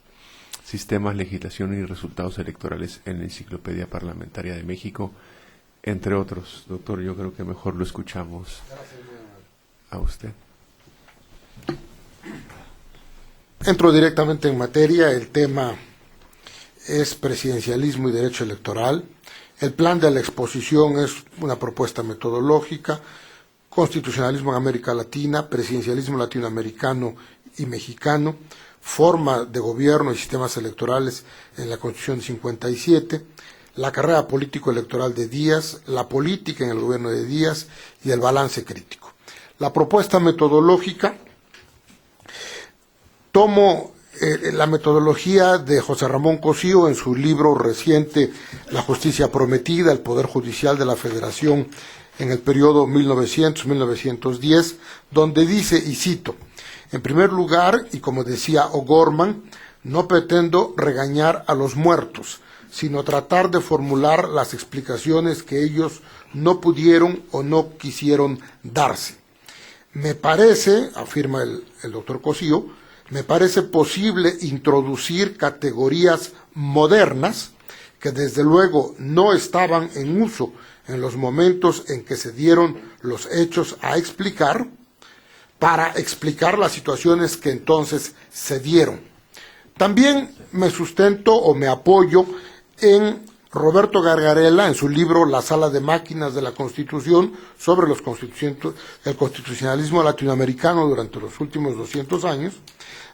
Sistemas, Legislación y Resultados Electorales en la Enciclopedia Parlamentaria de México, entre otros. Doctor, yo creo que mejor lo escuchamos a usted. Entro directamente en materia. El tema es presidencialismo y derecho electoral. El plan de la exposición es una propuesta metodológica: constitucionalismo en América Latina, presidencialismo latinoamericano y mexicano, forma de gobierno y sistemas electorales en la Constitución de 57, la carrera político-electoral de Díaz, la política en el gobierno de Díaz y el balance crítico. La propuesta metodológica: tomo la metodología de José Ramón Cosío en su libro reciente La Justicia Prometida, el Poder Judicial de la Federación en el periodo 1900-1910, donde dice, y cito: en primer lugar, y como decía O'Gorman, no pretendo regañar a los muertos, sino tratar de formular las explicaciones que ellos no pudieron o no quisieron darse. Me parece, afirma el doctor Cosío, me parece posible introducir categorías modernas que desde luego no estaban en uso en los momentos en que se dieron los hechos a explicar, para explicar las situaciones que entonces se dieron. También me sustento o me apoyo en Roberto Gargarella, en su libro La Sala de Máquinas de la Constitución, sobre el constitucionalismo latinoamericano durante los últimos 200 años,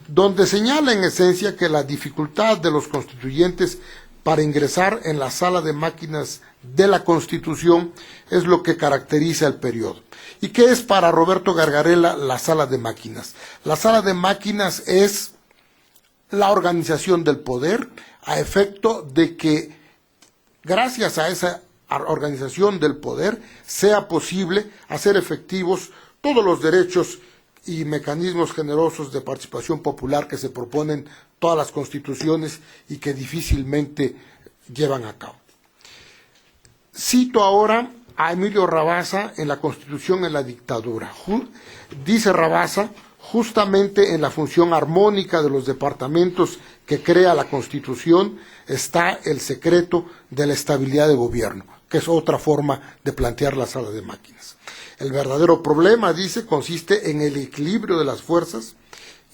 donde señala en esencia que la dificultad de los constituyentes para ingresar en la sala de máquinas de la Constitución es lo que caracteriza el periodo. ¿Y qué es para Roberto Gargarella la sala de máquinas? La sala de máquinas es la organización del poder a efecto de que, gracias a esa organización del poder, sea posible hacer efectivos todos los derechos y mecanismos generosos de participación popular que se proponen todas las constituciones y que difícilmente llevan a cabo. Cito ahora a Emilio Rabasa en La Constitución en la Dictadura. Dice Rabasa: justamente en la función armónica de los departamentos que crea la Constitución está el secreto de la estabilidad de gobierno, que es otra forma de plantear la sala de máquinas. El verdadero problema, dice, consiste en el equilibrio de las fuerzas,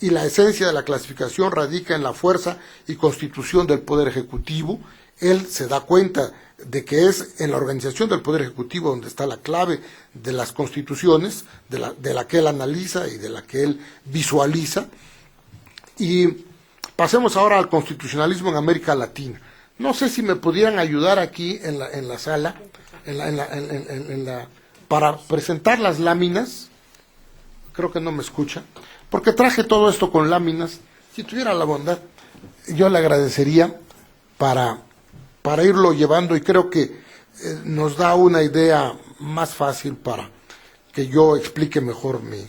y la esencia de la clasificación radica en la fuerza y constitución del Poder Ejecutivo. Él se da cuenta de que es en la organización del Poder Ejecutivo donde está la clave de las constituciones, de la que él analiza y de la que él visualiza. Y pasemos ahora al constitucionalismo en América Latina. No sé si me pudieran ayudar aquí en la sala, para presentar las láminas. Creo que no me escucha, porque traje todo esto con láminas. Si tuviera la bondad, yo le agradecería para irlo llevando, y creo que nos da una idea más fácil para que yo explique mejor mi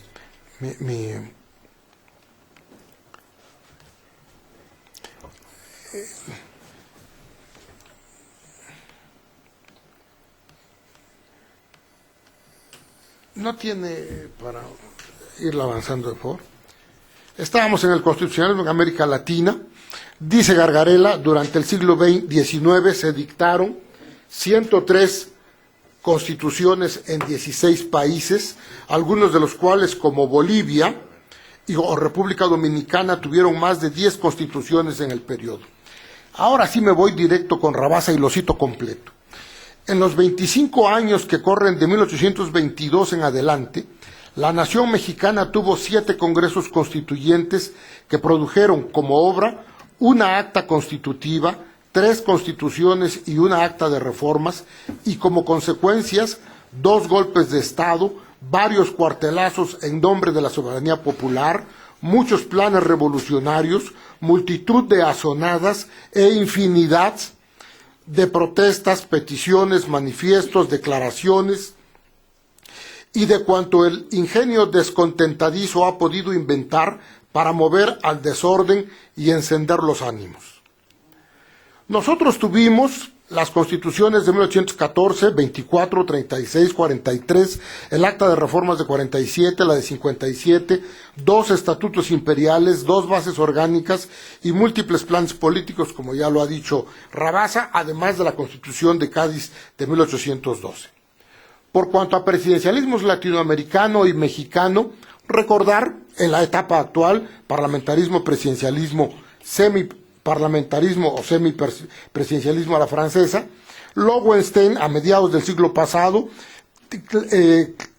no tiene para irla avanzando, de favor. Estábamos en el constitucionalismo en América Latina. Dice Gargarella: durante el siglo XIX se dictaron 103 constituciones en 16 países, algunos de los cuales, como Bolivia o República Dominicana, tuvieron más de 10 constituciones en el periodo. Ahora sí me voy directo con Rabasa y lo cito completo. En los 25 años que corren de 1822 en adelante, la nación mexicana tuvo 7 congresos constituyentes que produjeron como obra una acta constitutiva, 3 constituciones y una acta de reformas, y como consecuencias 2 golpes de Estado, varios cuartelazos en nombre de la soberanía popular, muchos planes revolucionarios, multitud de azonadas e infinidad de protestas, peticiones, manifiestos, declaraciones y de cuanto el ingenio descontentadizo ha podido inventar para mover al desorden y encender los ánimos. Nosotros tuvimos las constituciones de 1814, 24, 36, 43, el acta de reformas de 47, la de 57, 2 estatutos imperiales, 2 bases orgánicas y múltiples planes políticos, como ya lo ha dicho Rabasa, además de la Constitución de Cádiz de 1812. Por cuanto a presidencialismos latinoamericano y mexicano, recordar en la etapa actual parlamentarismo, presidencialismo, semiparlamentarismo o semipresidencialismo a la francesa. Lowenstein, a mediados del siglo pasado,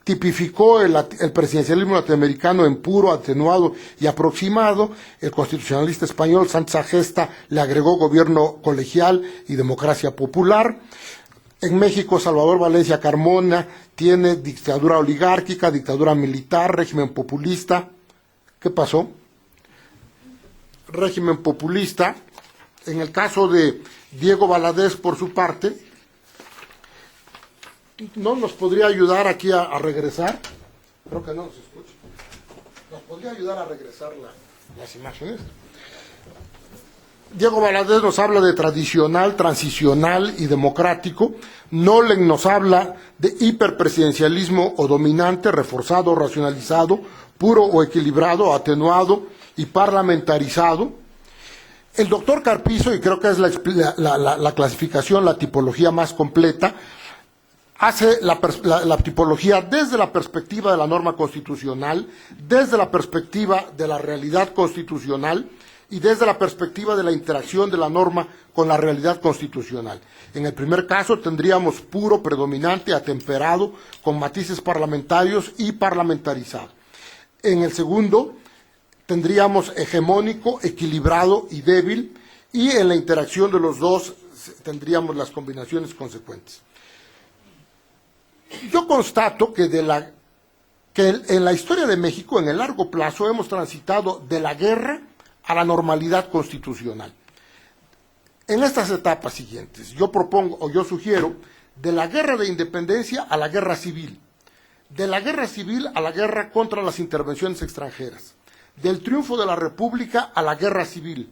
tipificó el presidencialismo latinoamericano en puro, atenuado y aproximado. El constitucionalista español Sánchez Agesta le agregó gobierno colegial y democracia popular. En México, Salvador Valencia Carmona tiene dictadura oligárquica, dictadura militar, régimen populista. ¿Qué pasó? Régimen populista. En el caso de Diego Valadez, por su parte, ¿no nos podría ayudar aquí a regresar? Creo que no nos escucha. ¿Nos podría ayudar a regresar las imágenes? Diego Valadez nos habla de tradicional, transicional y democrático. Nolen nos habla de hiperpresidencialismo o dominante, reforzado, racionalizado, puro o equilibrado, atenuado y parlamentarizado. El doctor Carpizo, y creo que es la clasificación, la tipología más completa, hace la tipología desde la perspectiva de la norma constitucional, desde la perspectiva de la realidad constitucional y desde la perspectiva de la interacción de la norma con la realidad constitucional. En el primer caso tendríamos puro, predominante, atemperado, con matices parlamentarios y parlamentarizado. En el segundo tendríamos hegemónico, equilibrado y débil, y en la interacción de los dos tendríamos las combinaciones consecuentes. Yo constato que en la historia de México, en el largo plazo, hemos transitado de la guerra a la normalidad constitucional. En estas etapas siguientes, yo propongo o yo sugiero de la guerra de independencia a la guerra civil, de la guerra civil a la guerra contra las intervenciones extranjeras, del triunfo de la República a la guerra civil,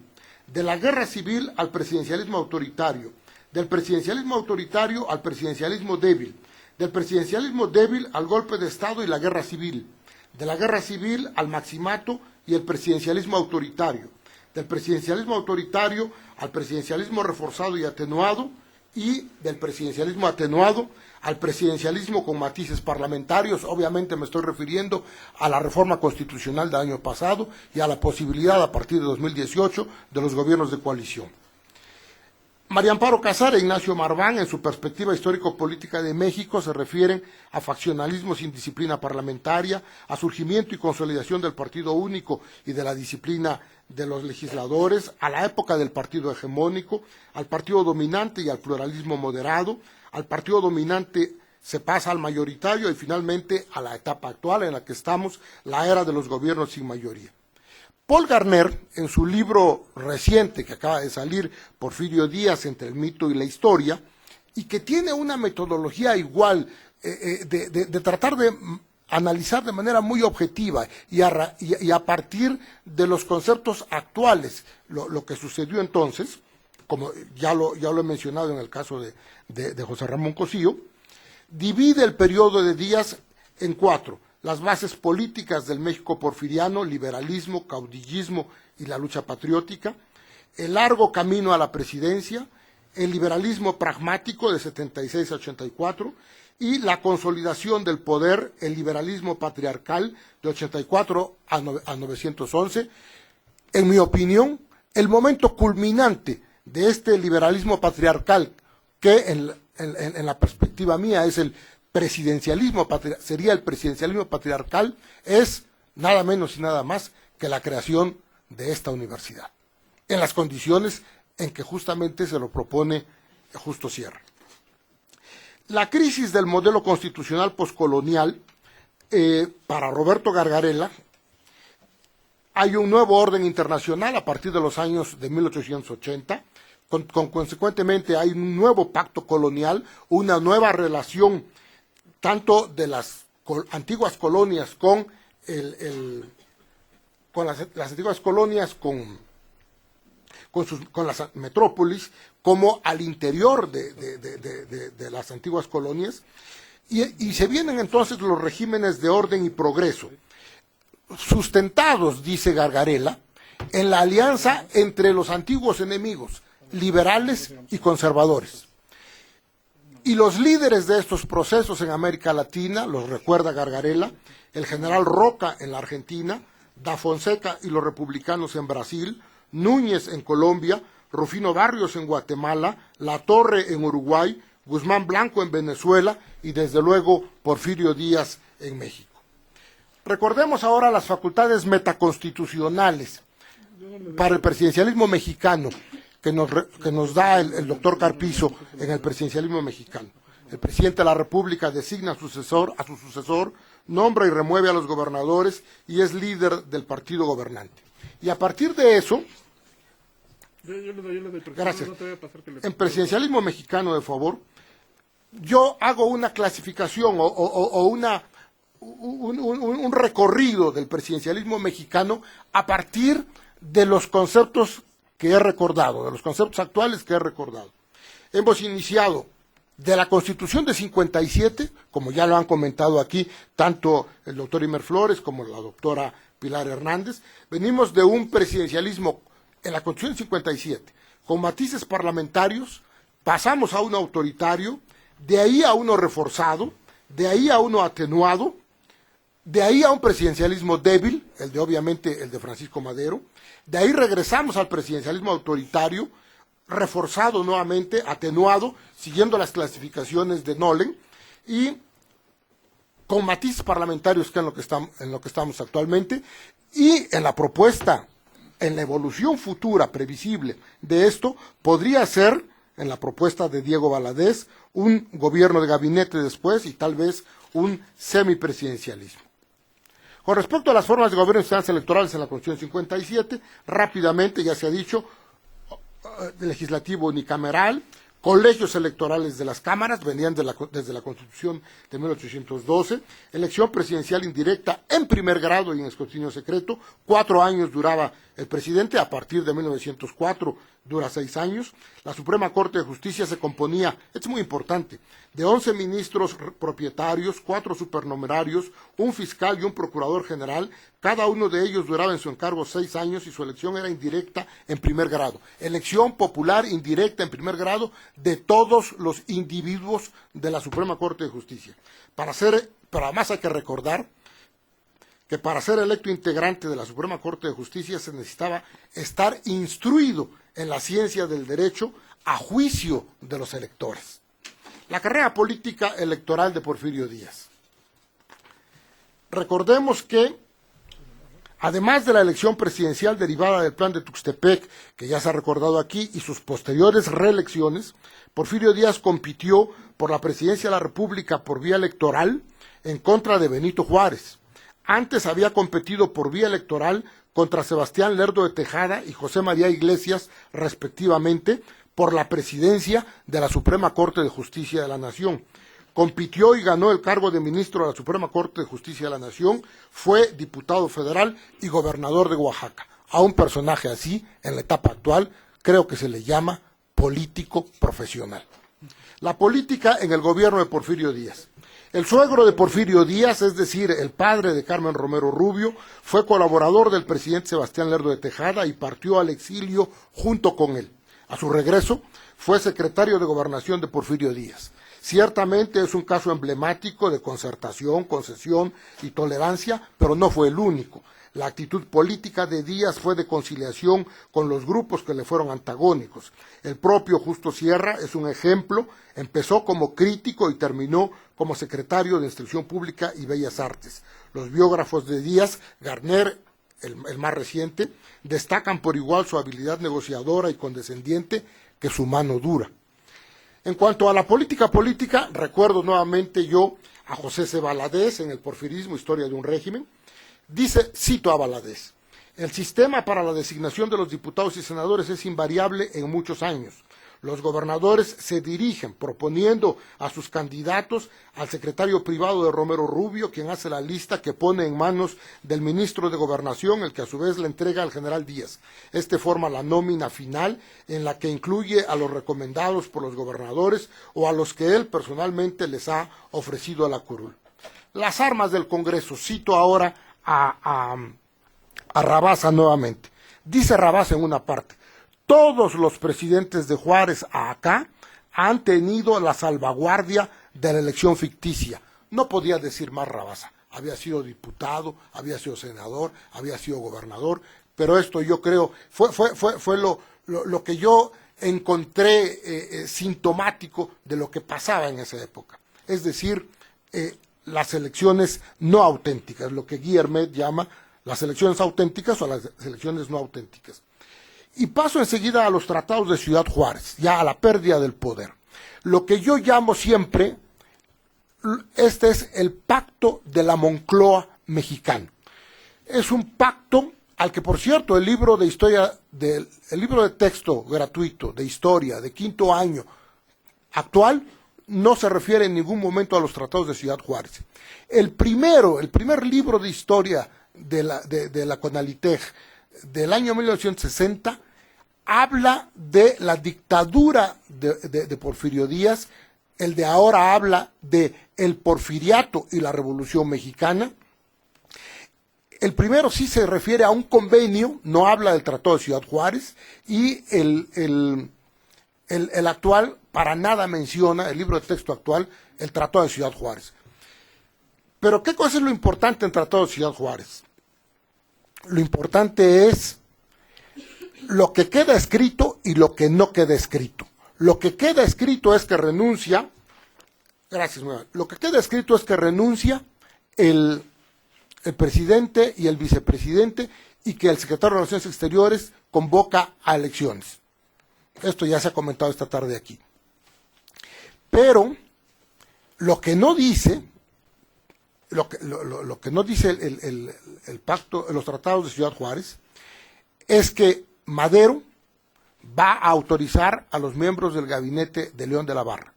de la guerra civil al presidencialismo autoritario, del presidencialismo autoritario al presidencialismo débil, del presidencialismo débil al golpe de Estado y la guerra civil, de la guerra civil al maximato y el presidencialismo autoritario, del presidencialismo autoritario al presidencialismo reforzado y atenuado, y del presidencialismo atenuado al presidencialismo con matices parlamentarios. Obviamente me estoy refiriendo a la reforma constitucional del año pasado y a la posibilidad a partir de 2018 de los gobiernos de coalición. María Amparo Casar e Ignacio Marván, en su perspectiva histórico-política de México, se refieren a faccionalismo sin disciplina parlamentaria, a surgimiento y consolidación del partido único y de la disciplina de los legisladores, a la época del partido hegemónico, al partido dominante y al pluralismo moderado, al partido dominante se pasa al mayoritario y finalmente a la etapa actual en la que estamos, la era de los gobiernos sin mayoría. Paul Garner, en su libro reciente que acaba de salir, Porfirio Díaz, entre el mito y la historia, y que tiene una metodología igual de tratar de analizar de manera muy objetiva y a partir de los conceptos actuales lo que sucedió entonces, como ya lo he mencionado en el caso de José Ramón Cosío, divide el periodo de Díaz en 4. Las bases políticas del México porfiriano, liberalismo, caudillismo y la lucha patriótica, el largo camino a la presidencia, el liberalismo pragmático de 76 a 84 y la consolidación del poder, el liberalismo patriarcal de 84 a 911. En mi opinión, el momento culminante de este liberalismo patriarcal que en la perspectiva mía, es el presidencialismo, sería el presidencialismo patriarcal, es nada menos y nada más que la creación de esta universidad, en las condiciones en que justamente se lo propone Justo Sierra. La crisis del modelo constitucional poscolonial, para Roberto Gargarella, hay un nuevo orden internacional a partir de los años de 1880, consecuentemente hay un nuevo pacto colonial, una nueva relación tanto de las antiguas colonias con las antiguas colonias con las metrópolis, como al interior de las antiguas colonias, y se vienen entonces los regímenes de orden y progreso, sustentados, dice Gargarella, en la alianza entre los antiguos enemigos, liberales y conservadores. Y los líderes de estos procesos en América Latina, los recuerda Gargarella, el general Roca en la Argentina, Da Fonseca y los republicanos en Brasil, Núñez en Colombia, Rufino Barrios en Guatemala, Latorre en Uruguay, Guzmán Blanco en Venezuela y desde luego Porfirio Díaz en México. Recordemos ahora las facultades metaconstitucionales para el presidencialismo mexicano que nos da el doctor Carpizo en el presidencialismo mexicano. El presidente de la República designa a su sucesor, nombra y remueve a los gobernadores y es líder del partido gobernante. Y a partir de eso, gracias. En presidencialismo mexicano, de favor, yo hago una clasificación o un recorrido del presidencialismo mexicano a partir de los conceptos que he recordado, de los conceptos actuales que he recordado. Hemos iniciado de la Constitución de 57, como ya lo han comentado aquí, tanto el doctor Imer Flores como la doctora Pilar Hernández, venimos de un presidencialismo en la Constitución de 57, con matices parlamentarios, pasamos a uno autoritario, de ahí a uno reforzado, de ahí a uno atenuado, de ahí a un presidencialismo débil, obviamente el de Francisco Madero, de ahí regresamos al presidencialismo autoritario, reforzado nuevamente, atenuado, siguiendo las clasificaciones de Nolen, y con matices parlamentarios que en lo que estamos actualmente, y en la propuesta, en la evolución futura previsible de esto, podría ser, en la propuesta de Diego Valadez, un gobierno de gabinete después y tal vez un semipresidencialismo. Con respecto a las formas de gobierno y instancias electorales en la Constitución 57, rápidamente, ya se ha dicho, legislativo unicameral, colegios electorales de las cámaras, venían desde la Constitución de 1812, elección presidencial indirecta en primer grado y en escrutinio secreto, 4 años duraba el presidente, a partir de 1904 dura 6 años, la Suprema Corte de Justicia se componía, es muy importante, de 11 ministros propietarios, 4 supernumerarios, un fiscal y un procurador general, cada uno de ellos duraba en su encargo 6 años y su elección era indirecta en primer grado. Elección popular indirecta en primer grado de todos los individuos de la Suprema Corte de Justicia. Pero además hay que recordar que para ser electo integrante de la Suprema Corte de Justicia se necesitaba estar instruido en la ciencia del derecho a juicio de los electores. La carrera política electoral de Porfirio Díaz. Recordemos que, además de la elección presidencial derivada del Plan de Tuxtepec, que ya se ha recordado aquí, y sus posteriores reelecciones, Porfirio Díaz compitió por la presidencia de la República por vía electoral en contra de Benito Juárez. Antes había competido por vía electoral contra Sebastián Lerdo de Tejada y José María Iglesias, respectivamente, por la presidencia de la Suprema Corte de Justicia de la Nación. Compitió y ganó el cargo de ministro de la Suprema Corte de Justicia de la Nación, fue diputado federal y gobernador de Oaxaca. A un personaje así, en la etapa actual, creo que se le llama político profesional. La política en el gobierno de Porfirio Díaz. El suegro de Porfirio Díaz, es decir, el padre de Carmen Romero Rubio, fue colaborador del presidente Sebastián Lerdo de Tejada y partió al exilio junto con él. A su regreso, fue secretario de Gobernación de Porfirio Díaz. Ciertamente es un caso emblemático de concertación, concesión y tolerancia, pero no fue el único. La actitud política de Díaz fue de conciliación con los grupos que le fueron antagónicos. El propio Justo Sierra es un ejemplo, empezó como crítico y terminó como secretario de Instrucción Pública y Bellas Artes. Los biógrafos de Díaz, Garner, el más reciente, destacan por igual su habilidad negociadora y condescendiente que su mano dura. En cuanto a la política, recuerdo nuevamente yo a José C. Valadez en el Porfirismo, Historia de un régimen. Dice, cito a Valadez, el sistema para la designación de los diputados y senadores es invariable en muchos años. Los gobernadores se dirigen proponiendo a sus candidatos al secretario privado de Romero Rubio, quien hace la lista que pone en manos del ministro de Gobernación, el que a su vez le entrega al general Díaz. Este forma la nómina final en la que incluye a los recomendados por los gobernadores o a los que él personalmente les ha ofrecido a la curul. Las armas del Congreso, cito ahora a Rabasa nuevamente. Dice Rabasa en una parte, todos los presidentes de Juárez a acá han tenido la salvaguardia de la elección ficticia. No podía decir más Rabasa. Había sido diputado, había sido senador, había sido gobernador, pero esto yo creo fue lo que yo encontré sintomático de lo que pasaba en esa época. Es decir, las elecciones no auténticas, lo que Guillermet llama las elecciones auténticas o las elecciones no auténticas. Y paso enseguida a los tratados de Ciudad Juárez, ya a la pérdida del poder. Lo que yo llamo siempre, este es el pacto de la Moncloa mexicana. Es un pacto al que, por cierto, el libro de historia, el libro de texto gratuito de historia de quinto año actual, no se refiere en ningún momento a los tratados de Ciudad Juárez. El primer libro de historia de la CONALITEG del año 1960 habla de la dictadura de Porfirio Díaz, el de ahora habla de el porfiriato y la Revolución Mexicana. El primero sí se refiere a un convenio, no habla del Tratado de Ciudad Juárez, y el actual para nada menciona, el libro de texto actual, el Tratado de Ciudad Juárez. Pero ¿qué cosa es lo importante en el Tratado de Ciudad Juárez? Lo importante es lo que queda escrito y lo que no queda escrito. Lo que queda escrito es que renuncia, lo que queda escrito es que renuncia el presidente y el vicepresidente y que el secretario de Relaciones Exteriores convoca a elecciones. Esto ya se ha comentado esta tarde aquí. Pero lo que no dice, lo que no dice el pacto, los tratados de Ciudad Juárez, es que Madero va a autorizar a los miembros del gabinete de León de la Barra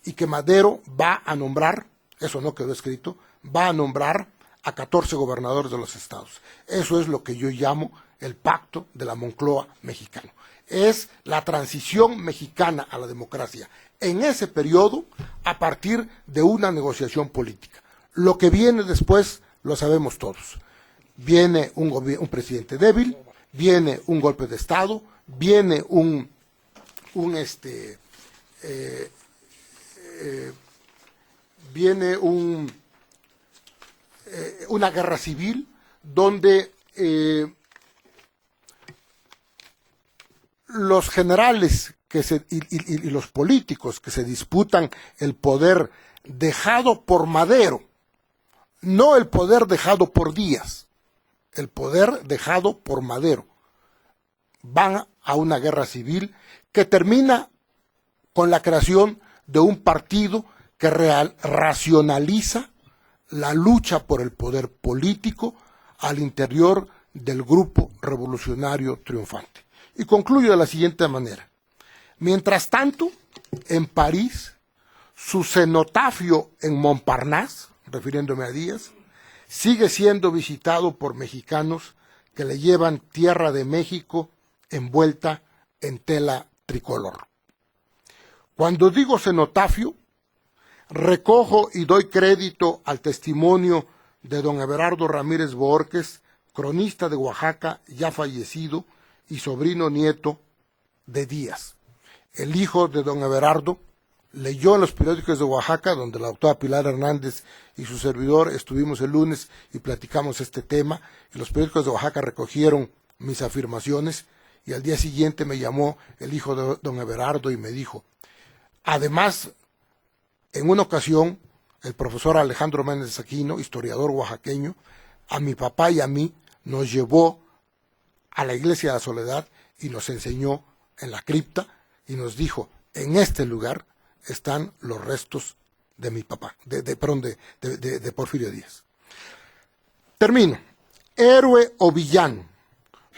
y que Madero va a nombrar, eso no quedó escrito, va a nombrar a 14 gobernadores de los estados. Eso es lo que yo llamo el pacto de la Moncloa mexicano. Es la transición mexicana a la democracia en ese periodo a partir de una negociación política. Lo que viene después lo sabemos todos. Viene un presidente débil, viene un golpe de Estado, viene una guerra civil donde los generales y los políticos que se disputan el poder dejado por Madero, no el poder dejado por Díaz, el poder dejado por Madero, van a una guerra civil que termina con la creación de un partido que racionaliza la lucha por el poder político al interior del grupo revolucionario triunfante. Y concluyo de la siguiente manera. Mientras tanto, en París, su cenotafio en Montparnasse, refiriéndome a Díaz, sigue siendo visitado por mexicanos que le llevan tierra de México envuelta en tela tricolor. Cuando digo cenotafio, recojo y doy crédito al testimonio de don Everardo Ramírez Borges, cronista de Oaxaca, ya fallecido, y sobrino nieto de Díaz. El hijo de don Everardo, leyó en los periódicos de Oaxaca, donde la doctora Pilar Hernández y su servidor estuvimos el lunes y platicamos este tema, y los periódicos de Oaxaca recogieron mis afirmaciones, y al día siguiente me llamó el hijo de don Everardo y me dijo, además, en una ocasión, el profesor Alejandro Méndez Aquino, historiador oaxaqueño, a mi papá y a mí nos llevó a la iglesia de la Soledad y nos enseñó en la cripta y nos dijo, en este lugar están los restos de mi papá, de Porfirio Díaz. Termino. Héroe o villano,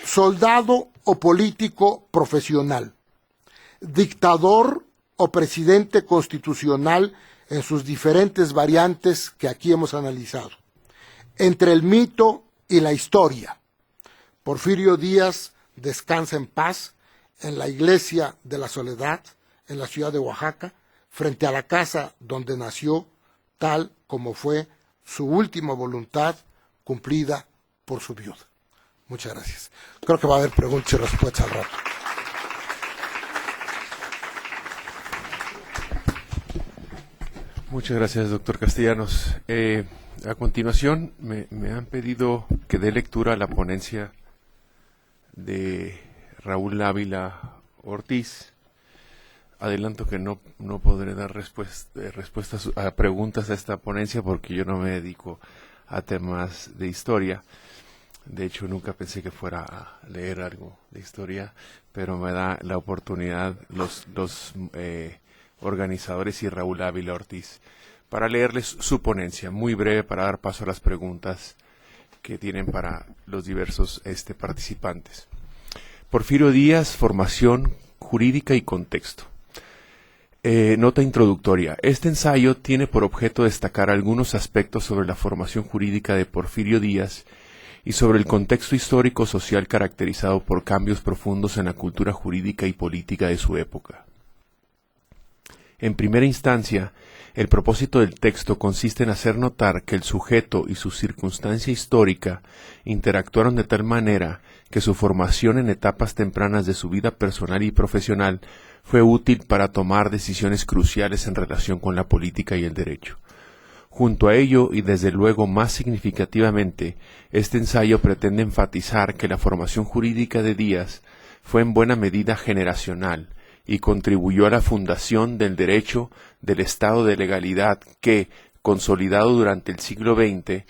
soldado o político profesional, dictador o presidente constitucional en sus diferentes variantes que aquí hemos analizado. Entre el mito y la historia, Porfirio Díaz descansa en paz en la iglesia de la Soledad, en la ciudad de Oaxaca, frente a la casa donde nació, tal como fue su última voluntad cumplida por su viuda. Muchas gracias. Creo que va a haber preguntas y respuestas al rato. Muchas gracias, doctor Castellanos. A continuación, me han pedido que dé lectura a la ponencia de Raúl Ávila Ortiz. Adelanto que no podré dar respuestas a preguntas a esta ponencia porque yo no me dedico a temas de historia. De hecho, nunca pensé que fuera a leer algo de historia, pero me da la oportunidad los organizadores y Raúl Ávila Ortiz para leerles su ponencia, muy breve para dar paso a las preguntas que tienen para los diversos participantes. Porfirio Díaz, formación jurídica y contexto. Nota introductoria. Este ensayo tiene por objeto destacar algunos aspectos sobre la formación jurídica de Porfirio Díaz y sobre el contexto histórico-social caracterizado por cambios profundos en la cultura jurídica y política de su época. En primera instancia, el propósito del texto consiste en hacer notar que el sujeto y su circunstancia histórica interactuaron de tal manera que su formación en etapas tempranas de su vida personal y profesional fue útil para tomar decisiones cruciales en relación con la política y el derecho. Junto a ello, y desde luego más significativamente, este ensayo pretende enfatizar que la formación jurídica de Díaz fue en buena medida generacional y contribuyó a la fundación del derecho del Estado de legalidad que, consolidado durante el siglo XX,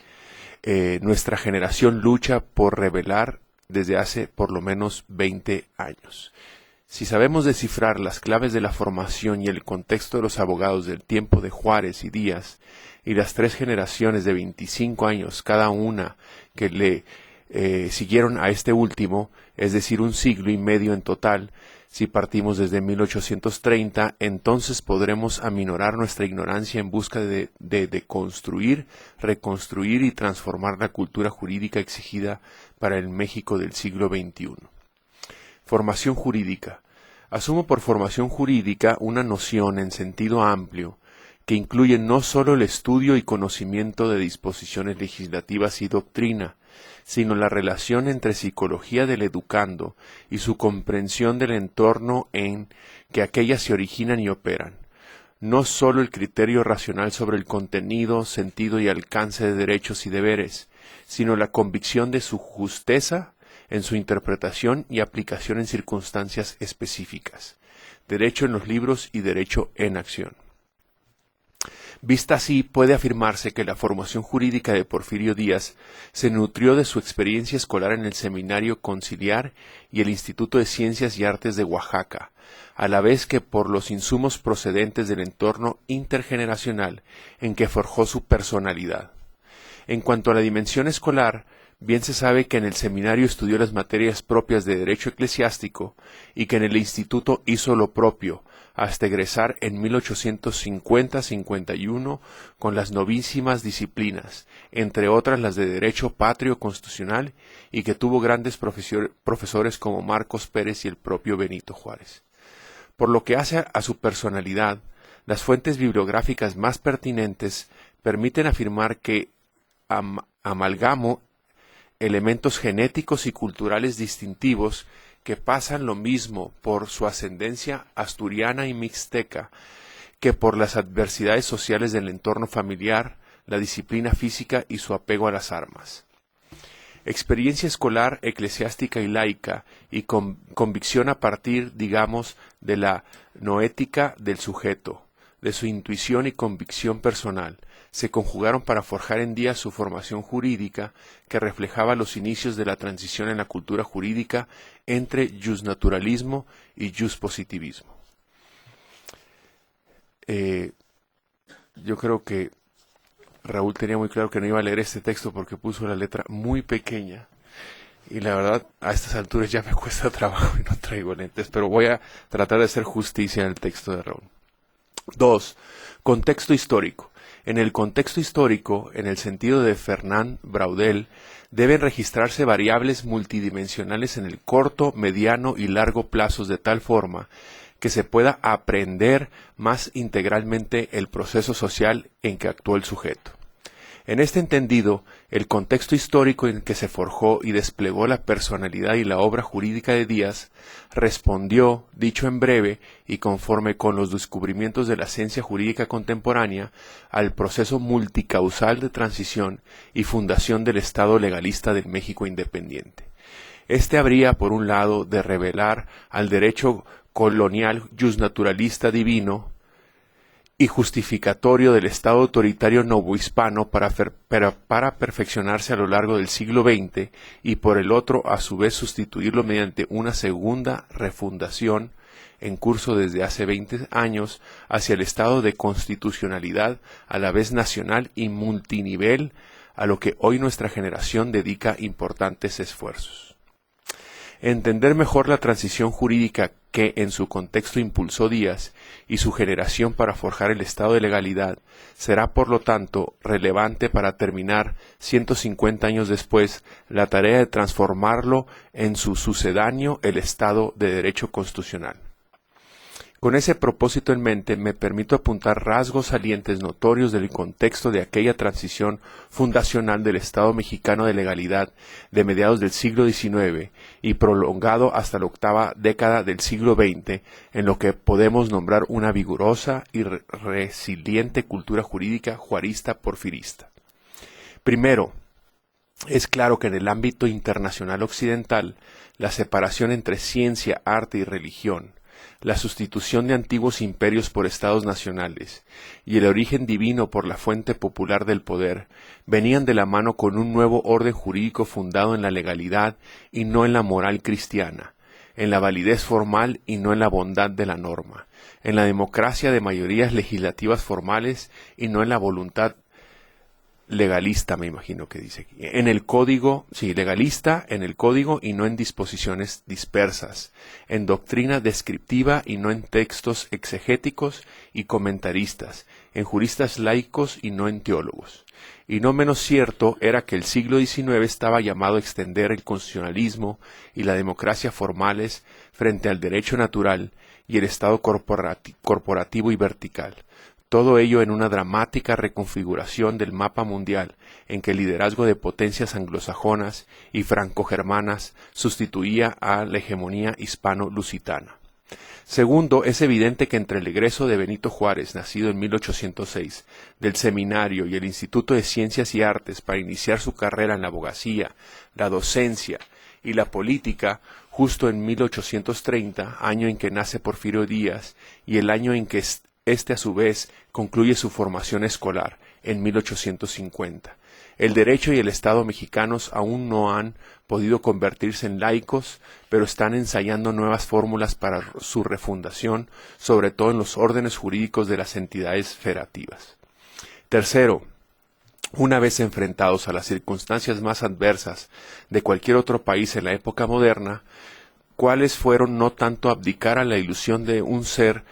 nuestra generación lucha por revelar desde hace por lo menos 20 años. Si sabemos descifrar las claves de la formación y el contexto de los abogados del tiempo de Juárez y Díaz, y las tres generaciones de 25 años cada una que le siguieron a este último, es decir, un siglo y medio en total, si partimos desde 1830, entonces podremos aminorar nuestra ignorancia en busca de construir, reconstruir y transformar la cultura jurídica exigida para el México del siglo XXI. Formación jurídica. Asumo por formación jurídica una noción en sentido amplio que incluye no sólo el estudio y conocimiento de disposiciones legislativas y doctrina, sino la relación entre psicología del educando y su comprensión del entorno en que aquellas se originan y operan. No sólo el criterio racional sobre el contenido, sentido y alcance de derechos y deberes, sino la convicción de su justeza en su interpretación y aplicación en circunstancias específicas. Derecho en los libros y derecho en acción. Vista así, puede afirmarse que la formación jurídica de Porfirio Díaz se nutrió de su experiencia escolar en el Seminario Conciliar y el Instituto de Ciencias y Artes de Oaxaca, a la vez que por los insumos procedentes del entorno intergeneracional en que forjó su personalidad. En cuanto a la dimensión escolar, bien se sabe que en el seminario estudió las materias propias de derecho eclesiástico y que en el instituto hizo lo propio, hasta egresar en 1850-51 con las novísimas disciplinas, entre otras las de Derecho Patrio Constitucional, y que tuvo grandes profesores como Marcos Pérez y el propio Benito Juárez. Por lo que hace a su personalidad, las fuentes bibliográficas más pertinentes permiten afirmar que amalgamó elementos genéticos y culturales distintivos que pasan lo mismo por su ascendencia asturiana y mixteca que por las adversidades sociales del entorno familiar, la disciplina física y su apego a las armas. Experiencia escolar, eclesiástica y laica, y convicción a partir, digamos, de la noética del sujeto, de su intuición y convicción personal, se conjugaron para forjar en día su formación jurídica que reflejaba los inicios de la transición en la cultura jurídica entre justnaturalismo y justpositivismo. Yo creo que Raúl tenía muy claro que no iba a leer este texto porque puso la letra muy pequeña y la verdad a estas alturas ya me cuesta trabajo y no traigo lentes, pero voy a tratar de hacer justicia en el texto de Raúl. 2. Contexto histórico. En el contexto histórico, en el sentido de Fernand Braudel, deben registrarse variables multidimensionales en el corto, mediano y largo plazos de tal forma que se pueda aprender más integralmente el proceso social en que actuó el sujeto. En este entendido, el contexto histórico en que se forjó y desplegó la personalidad y la obra jurídica de Díaz respondió, dicho en breve y conforme con los descubrimientos de la ciencia jurídica contemporánea, al proceso multicausal de transición y fundación del Estado legalista del México independiente. Este habría, por un lado, de revelar al derecho colonial justnaturalista divino y justificatorio del Estado autoritario novohispano para perfeccionarse a lo largo del siglo XX y por el otro a su vez sustituirlo mediante una segunda refundación en curso desde hace 20 años hacia el estado de constitucionalidad a la vez nacional y multinivel a lo que hoy nuestra generación dedica importantes esfuerzos. Entender mejor la transición jurídica que en su contexto impulsó Díaz y su generación para forjar el estado de legalidad será por lo tanto relevante para terminar 150 años después la tarea de transformarlo en su sucedáneo el estado de derecho constitucional. Con ese propósito en mente, me permito apuntar rasgos salientes notorios del contexto de aquella transición fundacional del Estado mexicano de legalidad de mediados del siglo XIX y prolongado hasta la octava década del siglo XX, en lo que podemos nombrar una vigorosa y resiliente cultura jurídica juarista porfirista. Primero, es claro que en el ámbito internacional occidental, la separación entre ciencia, arte y religión, la sustitución de antiguos imperios por estados nacionales y el origen divino por la fuente popular del poder venían de la mano con un nuevo orden jurídico fundado en la legalidad y no en la moral cristiana, en la validez formal y no en la bondad de la norma, en la democracia de mayorías legislativas formales y no en la voluntad legalista, me imagino que dice aquí. En el código, sí, legalista en el código y no en disposiciones dispersas, en doctrina descriptiva y no en textos exegéticos y comentaristas, en juristas laicos y no en teólogos. Y no menos cierto era que el siglo XIX estaba llamado a extender el constitucionalismo y la democracia formales frente al derecho natural y el Estado corporativo y vertical. Todo ello en una dramática reconfiguración del mapa mundial en que el liderazgo de potencias anglosajonas y franco-germanas sustituía a la hegemonía hispano-lusitana. Segundo, es evidente que entre el egreso de Benito Juárez, nacido en 1806, del seminario y el Instituto de Ciencias y Artes para iniciar su carrera en la abogacía, la docencia y la política, justo en 1830, año en que nace Porfirio Díaz, y el año en que este a su vez concluye su formación escolar en 1850. El derecho y el Estado mexicanos aún no han podido convertirse en laicos, pero están ensayando nuevas fórmulas para su refundación, sobre todo en los órdenes jurídicos de las entidades federativas. Tercero, una vez enfrentados a las circunstancias más adversas de cualquier otro país en la época moderna, ¿cuáles fueron no tanto abdicar a la ilusión de un ser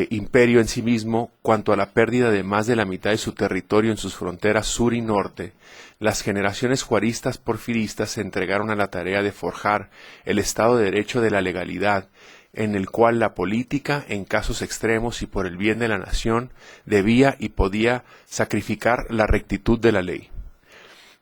imperio en sí mismo, cuanto a la pérdida de más de la mitad de su territorio en sus fronteras sur y norte? Las generaciones juaristas porfiristas se entregaron a la tarea de forjar el Estado de Derecho de la legalidad, en el cual la política, en casos extremos y por el bien de la nación, debía y podía sacrificar la rectitud de la ley.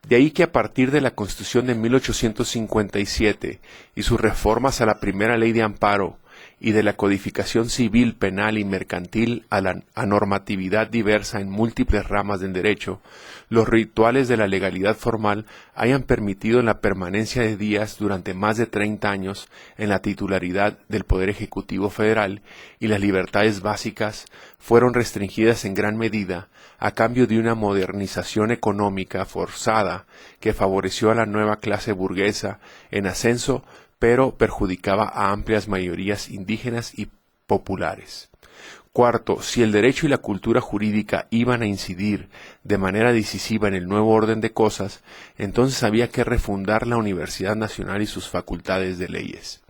De ahí que a partir de la Constitución de 1857 y sus reformas a la primera ley de amparo, y de la codificación civil, penal y mercantil a normatividad diversa en múltiples ramas del derecho, los rituales de la legalidad formal hayan permitido la permanencia de Díaz durante más de 30 años en la titularidad del Poder Ejecutivo Federal y las libertades básicas fueron restringidas en gran medida a cambio de una modernización económica forzada que favoreció a la nueva clase burguesa en ascenso, pero perjudicaba a amplias mayorías indígenas y populares. Cuarto, si el derecho y la cultura jurídica iban a incidir de manera decisiva en el nuevo orden de cosas, entonces había que refundar la Universidad Nacional y sus facultades de leyes,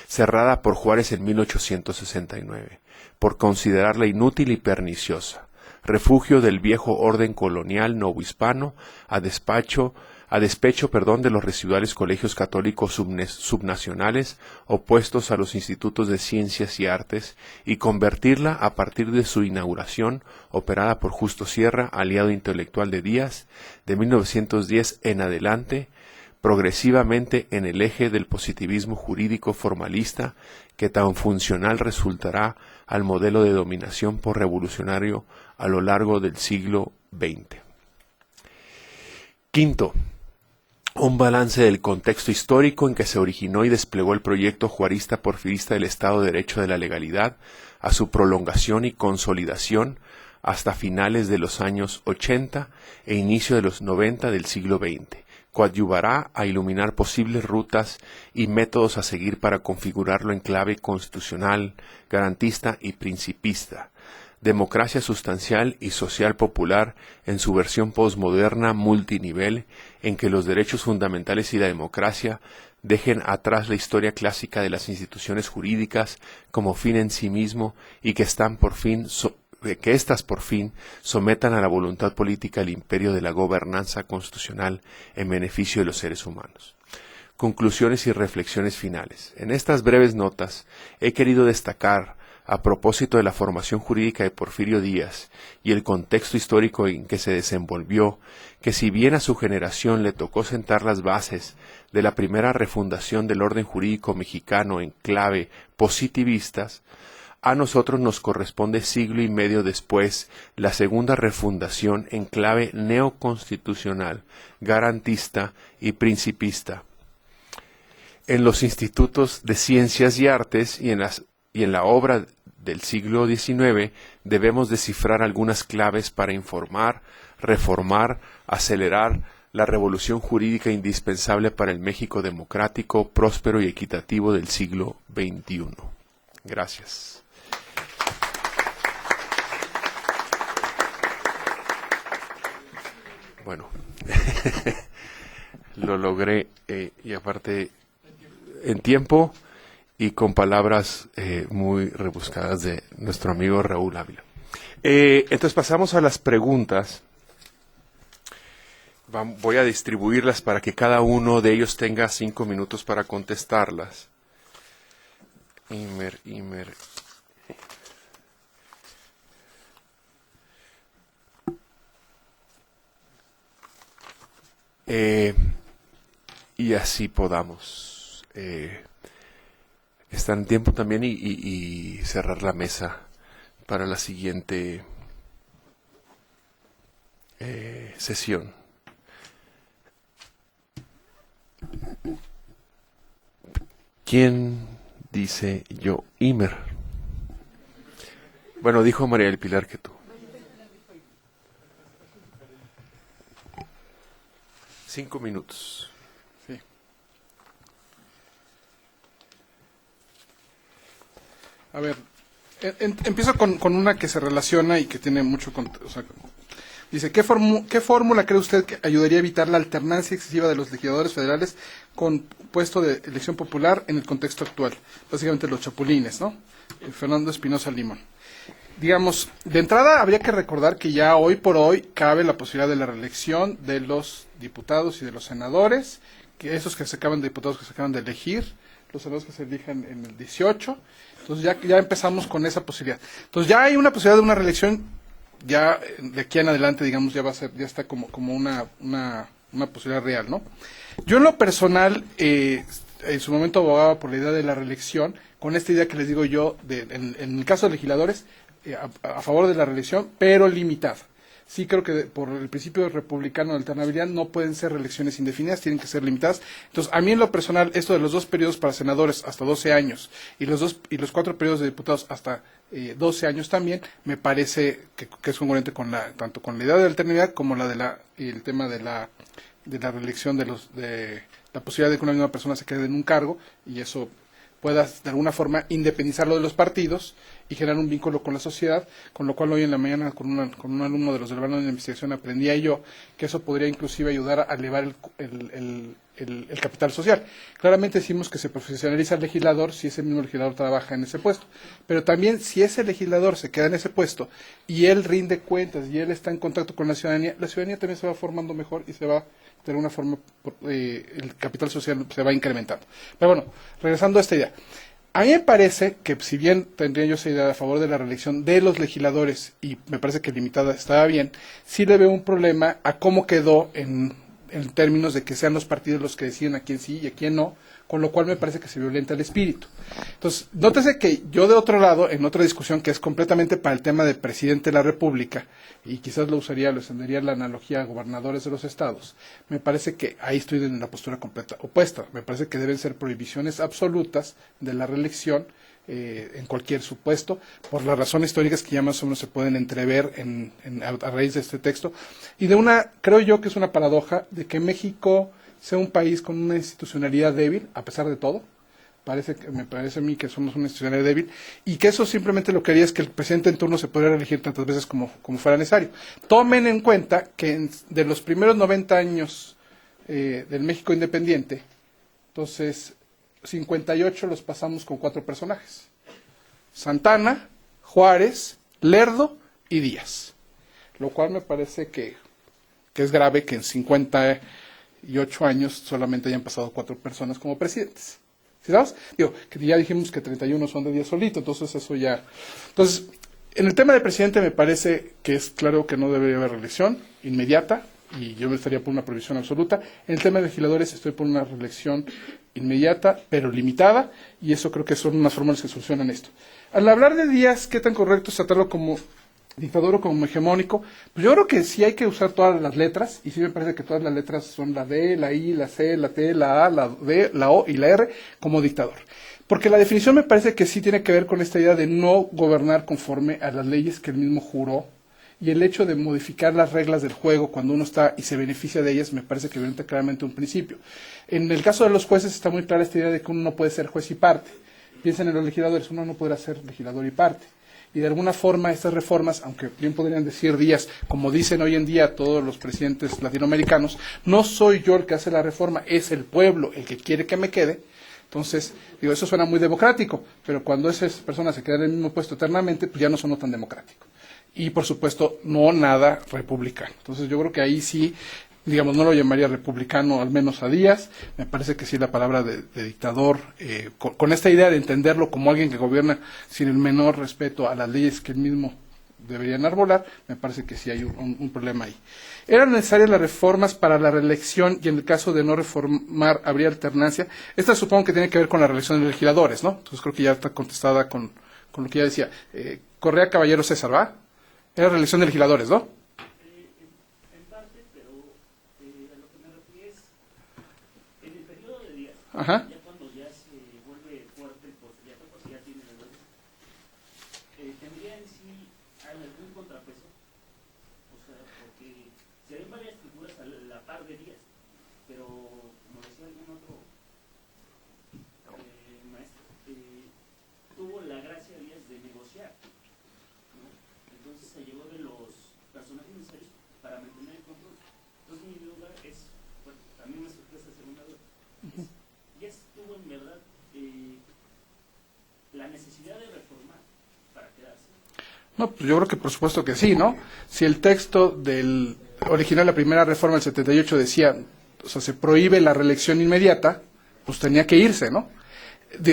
cerrada por Juárez en 1869, por considerarla inútil y perniciosa, refugio del viejo orden colonial novohispano, a despecho de los residuales colegios católicos subnacionales opuestos a los institutos de ciencias y artes, y convertirla, a partir de su inauguración, operada por Justo Sierra, aliado intelectual de Díaz, de 1910 en adelante, progresivamente en el eje del positivismo jurídico formalista que tan funcional resultará al modelo de dominación posrevolucionario a lo largo del siglo XX. Quinto, un balance del contexto histórico en que se originó y desplegó el proyecto juarista porfirista del Estado de Derecho de la Legalidad, a su prolongación y consolidación hasta finales de los años 80 e inicio de los 90 del siglo XX. Coadyuvará a iluminar posibles rutas y métodos a seguir para configurarlo en clave constitucional, garantista y principista. Democracia sustancial y social popular en su versión posmoderna multinivel, en que los derechos fundamentales y la democracia dejen atrás la historia clásica de las instituciones jurídicas como fin en sí mismo y que éstas por fin sometan a la voluntad política el imperio de la gobernanza constitucional en beneficio de los seres humanos. Conclusiones y reflexiones finales. En estas breves notas he querido destacar, a propósito de la formación jurídica de Porfirio Díaz y el contexto histórico en que se desenvolvió, que si bien a su generación le tocó sentar las bases de la primera refundación del orden jurídico mexicano en clave positivistas, a nosotros nos corresponde siglo y medio después la segunda refundación en clave neoconstitucional, garantista y principista. En los institutos de ciencias y artes y en la obra del siglo XIX debemos descifrar algunas claves para informar, reformar, acelerar la revolución jurídica indispensable para el México democrático, próspero y equitativo del siglo XXI. Gracias. Bueno, lo logré y aparte en tiempo y con palabras muy rebuscadas de nuestro amigo Raúl Ávila. Entonces pasamos a las preguntas. Voy a distribuirlas para que cada uno de ellos tenga 5 minutos para contestarlas. Imer. Y así podamos estar en tiempo también y cerrar la mesa para la siguiente sesión. ¿Quién dice yo? Imer. Bueno, dijo María del Pilar que tú. 5 minutos. Sí. A ver, empiezo con una que se relaciona y que tiene mucho... dice, ¿qué fórmula cree usted que ayudaría a evitar la alternancia excesiva de los legisladores federales con puesto de elección popular en el contexto actual? Básicamente los chapulines, ¿no? Fernando Espinosa Limón. Digamos, de entrada habría que recordar que ya hoy por hoy cabe la posibilidad de la reelección de los diputados y de los senadores, que esos que se acaban de diputados que se acaban de elegir, los senadores que se elijan en el 18, entonces ya empezamos con esa posibilidad. Entonces ya hay una posibilidad de una reelección, ya de aquí en adelante, digamos, ya va a ser, ya está como una posibilidad real, ¿no? Yo en lo personal, en su momento abogaba por la idea de la reelección con esta idea que les digo yo, en el caso de legisladores, a favor de la reelección, pero limitada. Sí creo que por el principio republicano de alternabilidad no pueden ser reelecciones indefinidas, tienen que ser limitadas. Entonces, a mí en lo personal, esto de los 2 periodos para senadores hasta 12 años y los 4 periodos de diputados hasta 12 años también, me parece que es congruente con tanto con la idea de alternabilidad como el tema de la reelección de la posibilidad de que una misma persona se quede en un cargo y eso pueda de alguna forma independizarlo de los partidos y generar un vínculo con la sociedad, con lo cual hoy en la mañana con un alumno de los del Balón de Investigación aprendía yo que eso podría inclusive ayudar a elevar el capital social. Claramente decimos que se profesionaliza el legislador si ese mismo legislador trabaja en ese puesto, pero también si ese legislador se queda en ese puesto y él rinde cuentas y él está en contacto con la ciudadanía también se va formando mejor y se va de alguna forma el capital social se va incrementando. Pero bueno, regresando a esta idea. A mí me parece que si bien tendría yo esa idea a favor de la reelección de los legisladores, y me parece que limitada estaba bien, sí le veo un problema a cómo quedó en términos de que sean los partidos los que deciden a quién sí y a quién no, con lo cual me parece que se violenta el espíritu. Entonces, nótese que yo de otro lado, en otra discusión que es completamente para el tema de presidente de la República, y quizás lo extendería la analogía a gobernadores de los estados, me parece que ahí estoy en la postura completa opuesta. Me parece que deben ser prohibiciones absolutas de la reelección en cualquier supuesto, por las razones históricas que ya más o menos se pueden entrever a raíz de este texto, y creo yo que es una paradoja de que México sea un país con una institucionalidad débil, a pesar de todo. Me parece a mí que somos una institucionalidad débil, y que eso simplemente lo que haría es que el presidente en turno se pudiera elegir tantas veces como fuera necesario. Tomen en cuenta que de los primeros 90 años del México independiente, entonces 58 los pasamos con 4 personajes: Santana, Juárez, Lerdo y Díaz, lo cual me parece que es grave que en 58 años solamente hayan pasado 4 personas como presidentes. ¿Sí sabes? Digo, que ya dijimos que 31 son de Díaz solito, entonces eso ya... Entonces, en el tema de presidente me parece que es claro que no debería haber reelección inmediata, y yo estaría por una prohibición absoluta. En el tema de legisladores estoy por una reelección inmediata, pero limitada, y eso creo que son unas fórmulas que solucionan esto. Al hablar de Díaz, ¿qué tan correcto es tratarlo como dictador o como hegemónico? Pues yo creo que sí hay que usar todas las letras, y sí me parece que todas las letras son la D, la I, la C, la T, la A, la D, la O y la R como dictador. Porque la definición me parece que sí tiene que ver con esta idea de no gobernar conforme a las leyes que él mismo juró, y el hecho de modificar las reglas del juego cuando uno está y se beneficia de ellas me parece que violenta claramente un principio. En el caso de los jueces está muy clara esta idea de que uno no puede ser juez y parte. Piensen en los legisladores, uno no podrá ser legislador y parte. Y de alguna forma estas reformas, aunque bien podrían decir Díaz, como dicen hoy en día todos los presidentes latinoamericanos, no soy yo el que hace la reforma, es el pueblo el que quiere que me quede. Entonces, digo, eso suena muy democrático, pero cuando esas personas se quedan en el mismo puesto eternamente, pues ya no sonó tan democrático. Y por supuesto, no nada republicano. Entonces yo creo que ahí sí, digamos, no lo llamaría republicano, al menos a Díaz. Me parece que sí la palabra de dictador, con esta idea de entenderlo como alguien que gobierna sin el menor respeto a las leyes que él mismo debería enarbolar, me parece que sí hay un problema ahí. ¿Eran necesarias las reformas para la reelección y en el caso de no reformar habría alternancia? Esta supongo que tiene que ver con la reelección de legisladores, ¿no? Entonces creo que ya está contestada con lo que ya decía. Correa Caballero César, ¿va? Era reelección de legisladores, ¿no? En parte, pero a lo que me refiero es, en el periodo de Díaz, Ajá. ya cuando ya se vuelve fuerte el postulato, porque ya tiene el tendría en sí algún contrapeso, o sea, porque se ven varias figuras a la par de Díaz, pero como decía algún otro maestro, tuvo la gracia Díaz de negociar. Entonces se llevó de los personajes necesarios para mantener el control. Entonces mi duda es, bueno, también me surgió esa segunda duda, ¿ya estuvo en verdad la necesidad de reformar para quedarse? No, pues yo creo que por supuesto que sí, ¿no? Si el texto del original, la primera reforma del 78 decía, o sea, se prohíbe la reelección inmediata, pues tenía que irse, ¿no?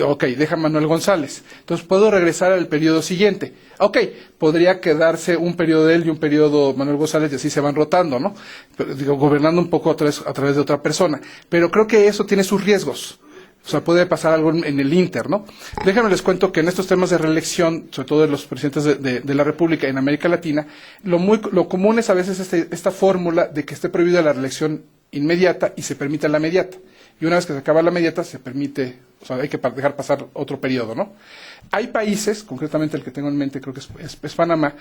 Ok, deja Manuel González. Entonces puedo regresar al periodo siguiente. Ok, podría quedarse un periodo de él y un periodo Manuel González y así se van rotando, ¿no? Pero, digo, gobernando un poco a través de otra persona. Pero creo que eso tiene sus riesgos. O sea, puede pasar algo en el Inter, ¿no? Déjenme les cuento que en estos temas de reelección, sobre todo de los presidentes de la República en América Latina, lo común es a veces esta fórmula de que esté prohibida la reelección inmediata y se permite la mediata. Y una vez que se acaba la mediata, se permite, o sea, hay que dejar pasar otro periodo, ¿no? Hay países, concretamente el que tengo en mente, creo que es Panamá,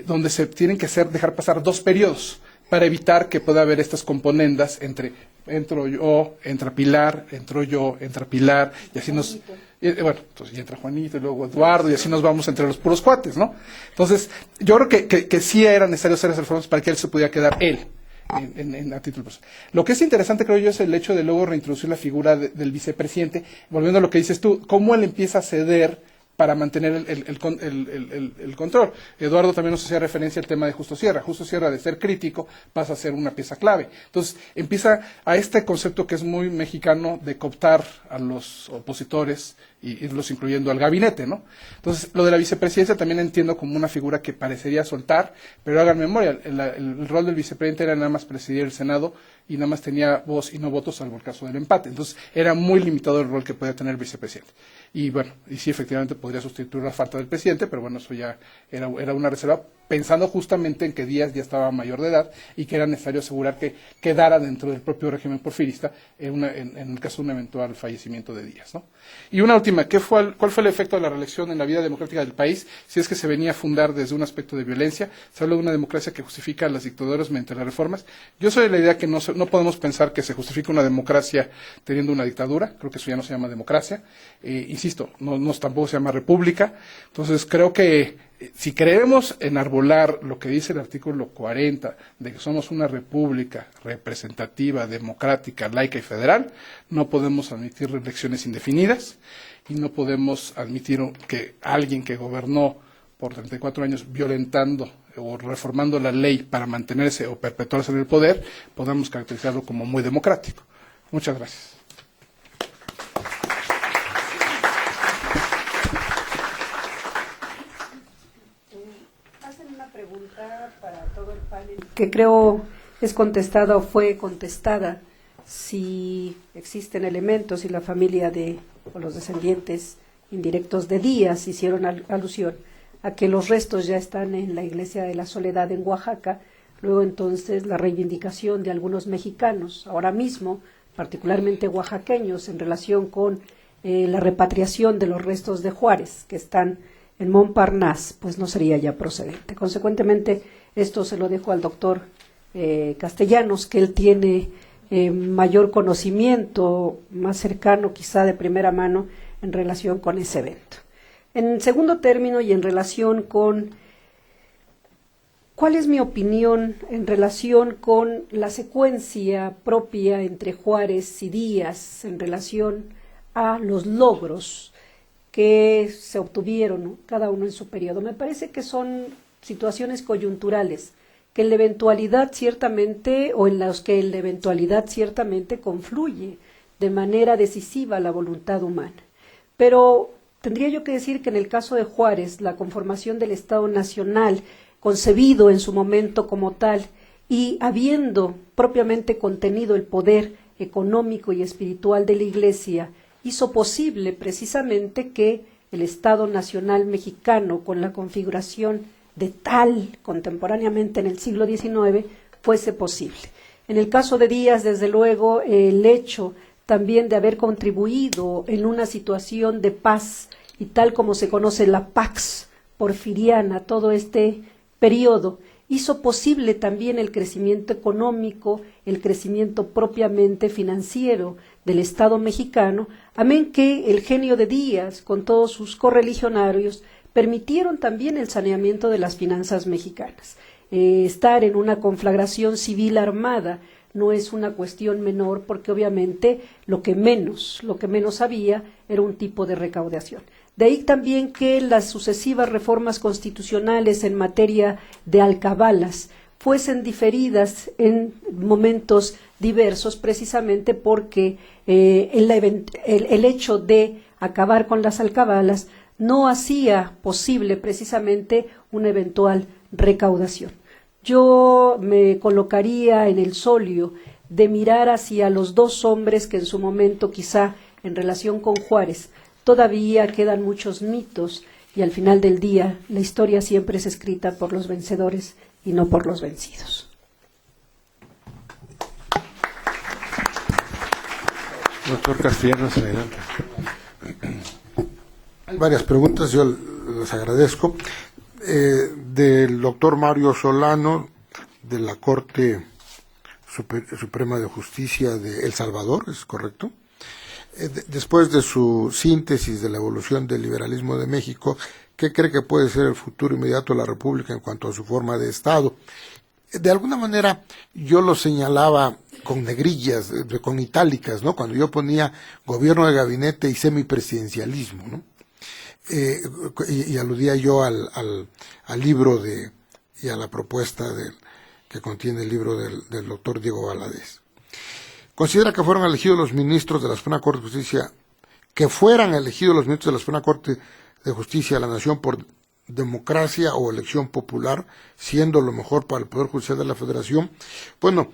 donde se tienen que dejar pasar 2 periodos para evitar que pueda haber estas componendas entre entro yo, entra Pilar, entro yo, entra Pilar, y así nos... bueno, entonces ya entra Juanito, y luego Eduardo, y así nos vamos entre los puros cuates, ¿no? Entonces, yo creo que sí era necesario hacer esas reformas para que él se pudiera quedar él. A título personal. Lo que es interesante, creo yo, es el hecho de luego reintroducir la figura del vicepresidente, volviendo a lo que dices tú, cómo él empieza a ceder para mantener el control. Eduardo también nos hacía referencia al tema de Justo Sierra. Justo Sierra, de ser crítico, pasa a ser una pieza clave. Entonces, empieza a este concepto que es muy mexicano de cooptar a los opositores y irlos incluyendo al gabinete, ¿no? Entonces, lo de la vicepresidencia también entiendo como una figura que parecería soltar, pero hagan memoria, el rol del vicepresidente era nada más presidir el Senado y nada más tenía voz y no votos, salvo el caso del empate. Entonces, era muy limitado el rol que podía tener el vicepresidente. Y bueno, y sí, efectivamente podría sustituir la falta del presidente, pero bueno, eso ya era una reserva, pensando justamente en que Díaz ya estaba mayor de edad y que era necesario asegurar que quedara dentro del propio régimen porfirista en el caso de un eventual fallecimiento de Díaz, ¿no? Y una última, ¿cuál fue el efecto de la reelección en la vida democrática del país? Si es que se venía a fundar desde un aspecto de violencia, se habla de una democracia que justifica a las dictaduras mediante las reformas. Yo soy de la idea que no podemos pensar que se justifica una democracia teniendo una dictadura, creo que eso ya no se llama democracia, insisto, tampoco se llama república. Entonces creo que si queremos enarbolar lo que dice el artículo 40 de que somos una república representativa, democrática, laica y federal, no podemos admitir reelecciones indefinidas y no podemos admitir que alguien que gobernó por 34 años violentando o reformando la ley para mantenerse o perpetuarse en el poder, podamos caracterizarlo como muy democrático. Muchas gracias. Que creo es contestada o fue contestada, si existen elementos y la familia o los descendientes indirectos de Díaz hicieron alusión a que los restos ya están en la Iglesia de la Soledad en Oaxaca. Luego entonces la reivindicación de algunos mexicanos, ahora mismo particularmente oaxaqueños, en relación con la repatriación de los restos de Juárez que están en Montparnasse, pues no sería ya procedente. Consecuentemente, esto se lo dejo al doctor Castellanos, que él tiene mayor conocimiento, más cercano, quizá de primera mano, en relación con ese evento. En segundo término, y en relación con cuál es mi opinión en relación con la secuencia propia entre Juárez y Díaz, en relación a los logros que se obtuvieron, ¿no?, cada uno en su periodo. Me parece que son situaciones coyunturales, que en la eventualidad ciertamente, o en las que en la eventualidad ciertamente confluye de manera decisiva la voluntad humana. Pero tendría yo que decir que en el caso de Juárez, la conformación del Estado Nacional, concebido en su momento como tal, y habiendo propiamente contenido el poder económico y espiritual de la Iglesia, hizo posible precisamente que el Estado Nacional mexicano, con la configuración de tal contemporáneamente en el siglo XIX, fuese posible. En el caso de Díaz, desde luego, el hecho también de haber contribuido en una situación de paz, y tal como se conoce la Pax porfiriana, todo este periodo, hizo posible también el crecimiento económico, el crecimiento propiamente financiero del Estado mexicano, amén que el genio de Díaz, con todos sus correligionarios, permitieron también el saneamiento de las finanzas mexicanas. Estar en una conflagración civil armada no es una cuestión menor, porque obviamente lo que menos había era un tipo de recaudación. De ahí también que las sucesivas reformas constitucionales en materia de alcabalas fuesen diferidas en momentos diversos, precisamente porque el hecho de acabar con las alcabalas no hacía posible precisamente una eventual recaudación. Yo me colocaría en el solio de mirar hacia los dos hombres que en su momento quizá en relación con Juárez. Todavía quedan muchos mitos y al final del día la historia siempre es escrita por los vencedores y no por los vencidos. Doctor Castellanos, adelante. Hay varias preguntas, yo les agradezco. Del doctor Mario Solano, de la Corte Suprema de Justicia de El Salvador, ¿es correcto? Después de su síntesis de la evolución del liberalismo de México, ¿qué cree que puede ser el futuro inmediato de la República en cuanto a su forma de Estado? De alguna manera yo lo señalaba con negrillas, con itálicas, ¿no? Cuando yo ponía gobierno de gabinete y semipresidencialismo, ¿no? Y aludía yo al libro y a la propuesta que contiene el libro del doctor Diego Valadez. Considera que fueron elegidos los ministros de la Suprema Corte de Justicia, que fueran elegidos los ministros de la Suprema Corte de Justicia de la Nación por democracia o elección popular, siendo lo mejor para el Poder Judicial de la Federación. Bueno,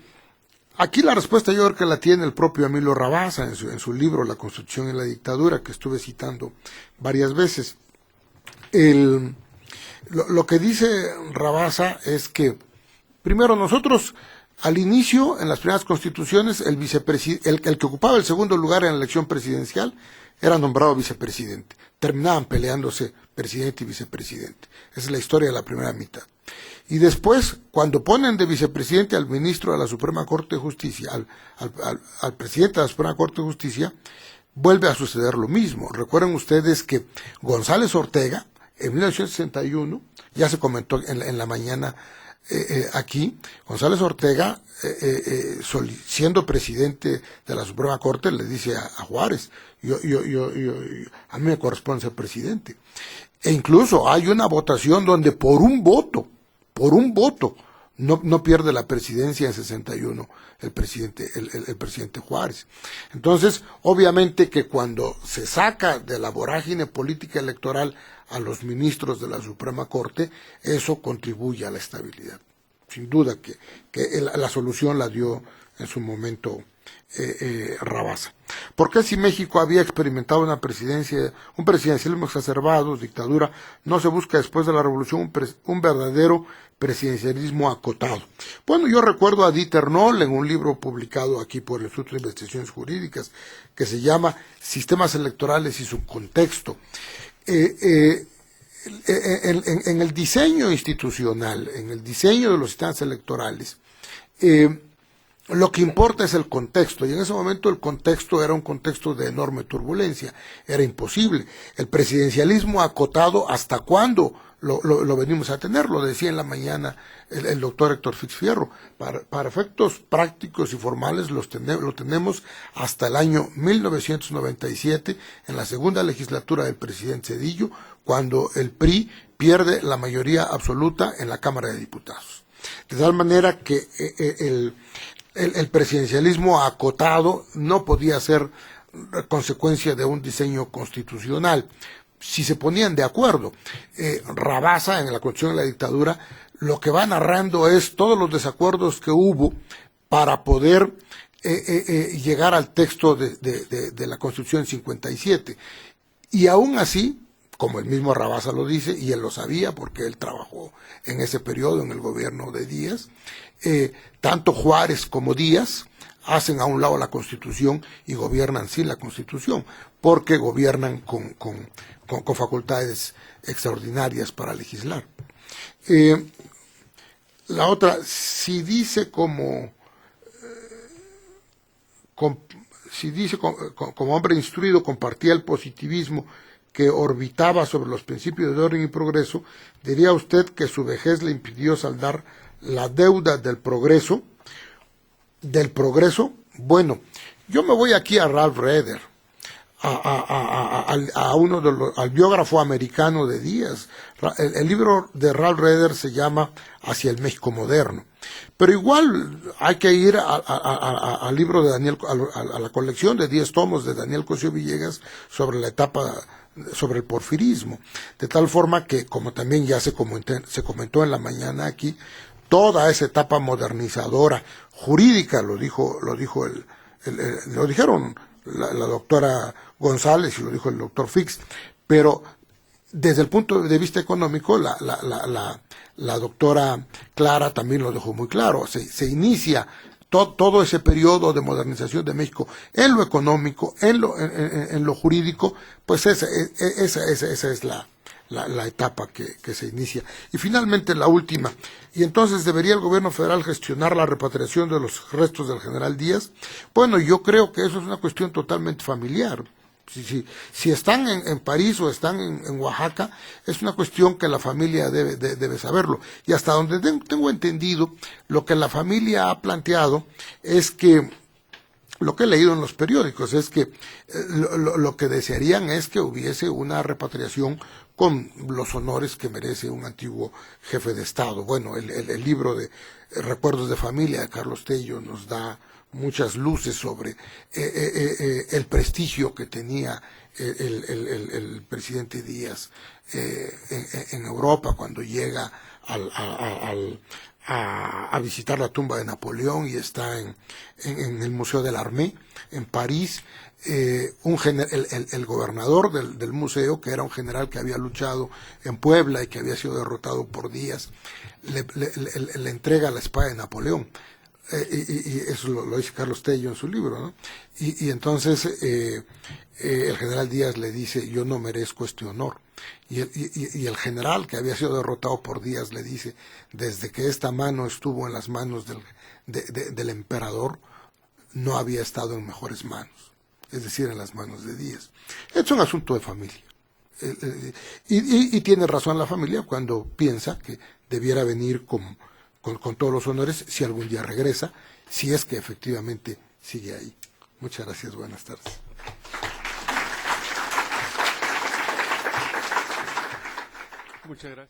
aquí la respuesta yo creo que la tiene el propio Emilio Rabasa en su libro La Constitución y la Dictadura, que estuve citando varias veces. Lo que dice Rabasa es que, primero, nosotros al inicio, en las primeras constituciones, el que ocupaba el segundo lugar en la elección presidencial era nombrado vicepresidente. Terminaban peleándose presidente y vicepresidente. Esa es la historia de la primera mitad. Y después, cuando ponen de vicepresidente al ministro de la Suprema Corte de Justicia, al presidente de la Suprema Corte de Justicia, vuelve a suceder lo mismo. Recuerden ustedes que González Ortega, en 1961, ya se comentó en la mañana aquí, González Ortega, siendo presidente de la Suprema Corte, le dice a Juárez, a mí me corresponde ser presidente. E incluso hay una votación donde por un voto, no pierde la presidencia en 61 el presidente Juárez. Entonces, obviamente que cuando se saca de la vorágine política electoral a los ministros de la Suprema Corte, eso contribuye a la estabilidad. Sin duda que la solución la dio en su momento Rabasa. ¿Por qué si México había experimentado un presidencialismo exacerbado, dictadura, no se busca después de la revolución un verdadero presidencialismo acotado? Bueno, yo recuerdo a Dieter Noll en un libro publicado aquí por el Instituto de Investigaciones Jurídicas que se llama Sistemas Electorales y su Contexto. En el diseño institucional, en el diseño de los sistemas electorales, lo que importa es el contexto, y en ese momento el contexto era un contexto de enorme turbulencia, era imposible. El presidencialismo acotado, ¿hasta cuándo lo venimos a tener? Lo decía en la mañana el doctor Héctor Fitz-Fierro. Para efectos prácticos y formales lo tenemos hasta el año 1997, en la segunda legislatura del presidente Zedillo, cuando el PRI pierde la mayoría absoluta en la Cámara de Diputados. De tal manera que el presidencialismo acotado no podía ser consecuencia de un diseño constitucional. Si se ponían de acuerdo, Rabasa en la Constitución de la Dictadura lo que va narrando es todos los desacuerdos que hubo para poder llegar al texto de la Constitución 57. Y aún así, como el mismo Rabasa lo dice, y él lo sabía porque él trabajó en ese periodo en el gobierno de Díaz, tanto Juárez como Díaz hacen a un lado la Constitución y gobiernan sin la Constitución, porque gobiernan con facultades extraordinarias para legislar. La otra, si dice como hombre instruido compartía el positivismo que orbitaba sobre los principios de orden y progreso, diría usted que su vejez le impidió saldar la deuda del progreso. Bueno, yo me voy aquí a Ralph Reder, al biógrafo americano de Díaz. El libro de Ralph Reder se llama Hacia el México Moderno. Pero igual hay que ir al libro de Daniel, a la colección de 10 tomos de Daniel Cosío Villegas sobre la etapa, sobre el porfirismo. De tal forma que, como también ya se comentó en la mañana aquí, toda esa etapa modernizadora jurídica, lo dijeron la doctora González y lo dijo el doctor Fix, pero desde el punto de vista económico, la doctora Clara también lo dejó muy claro. Se inicia todo ese periodo de modernización de México en lo económico, en lo jurídico, pues esa es la etapa que se inicia. Y finalmente la última. Y entonces, ¿debería el gobierno federal gestionar la repatriación de los restos del general Díaz? Bueno, yo creo que eso es una cuestión totalmente familiar. Si están en París o están en Oaxaca, es una cuestión que la familia debe saberlo. Y hasta donde tengo entendido, lo que la familia ha planteado es que, lo que he leído en los periódicos, es que lo que desearían es que hubiese una repatriación con los honores que merece un antiguo jefe de Estado. Bueno, el libro de Recuerdos de Familia de Carlos Tello nos da muchas luces sobre el prestigio que tenía el presidente Díaz en Europa cuando llega a visitar la tumba de Napoleón y está en el Museo del Armée en París. El gobernador del museo, que era un general que había luchado en Puebla y que había sido derrotado por Díaz, le entrega la espada de Napoleón. Y eso lo dice Carlos Tello en su libro, ¿no? Y entonces el general Díaz le dice: yo no merezco este honor. Y el general que había sido derrotado por Díaz le dice: desde que esta mano estuvo en las manos del emperador, no había estado en mejores manos, es decir, en las manos de Díaz. Es un asunto de familia. Y tiene razón la familia cuando piensa que debiera venir con todos los honores si algún día regresa, si es que efectivamente sigue ahí. Muchas gracias, buenas tardes. Muchas gracias.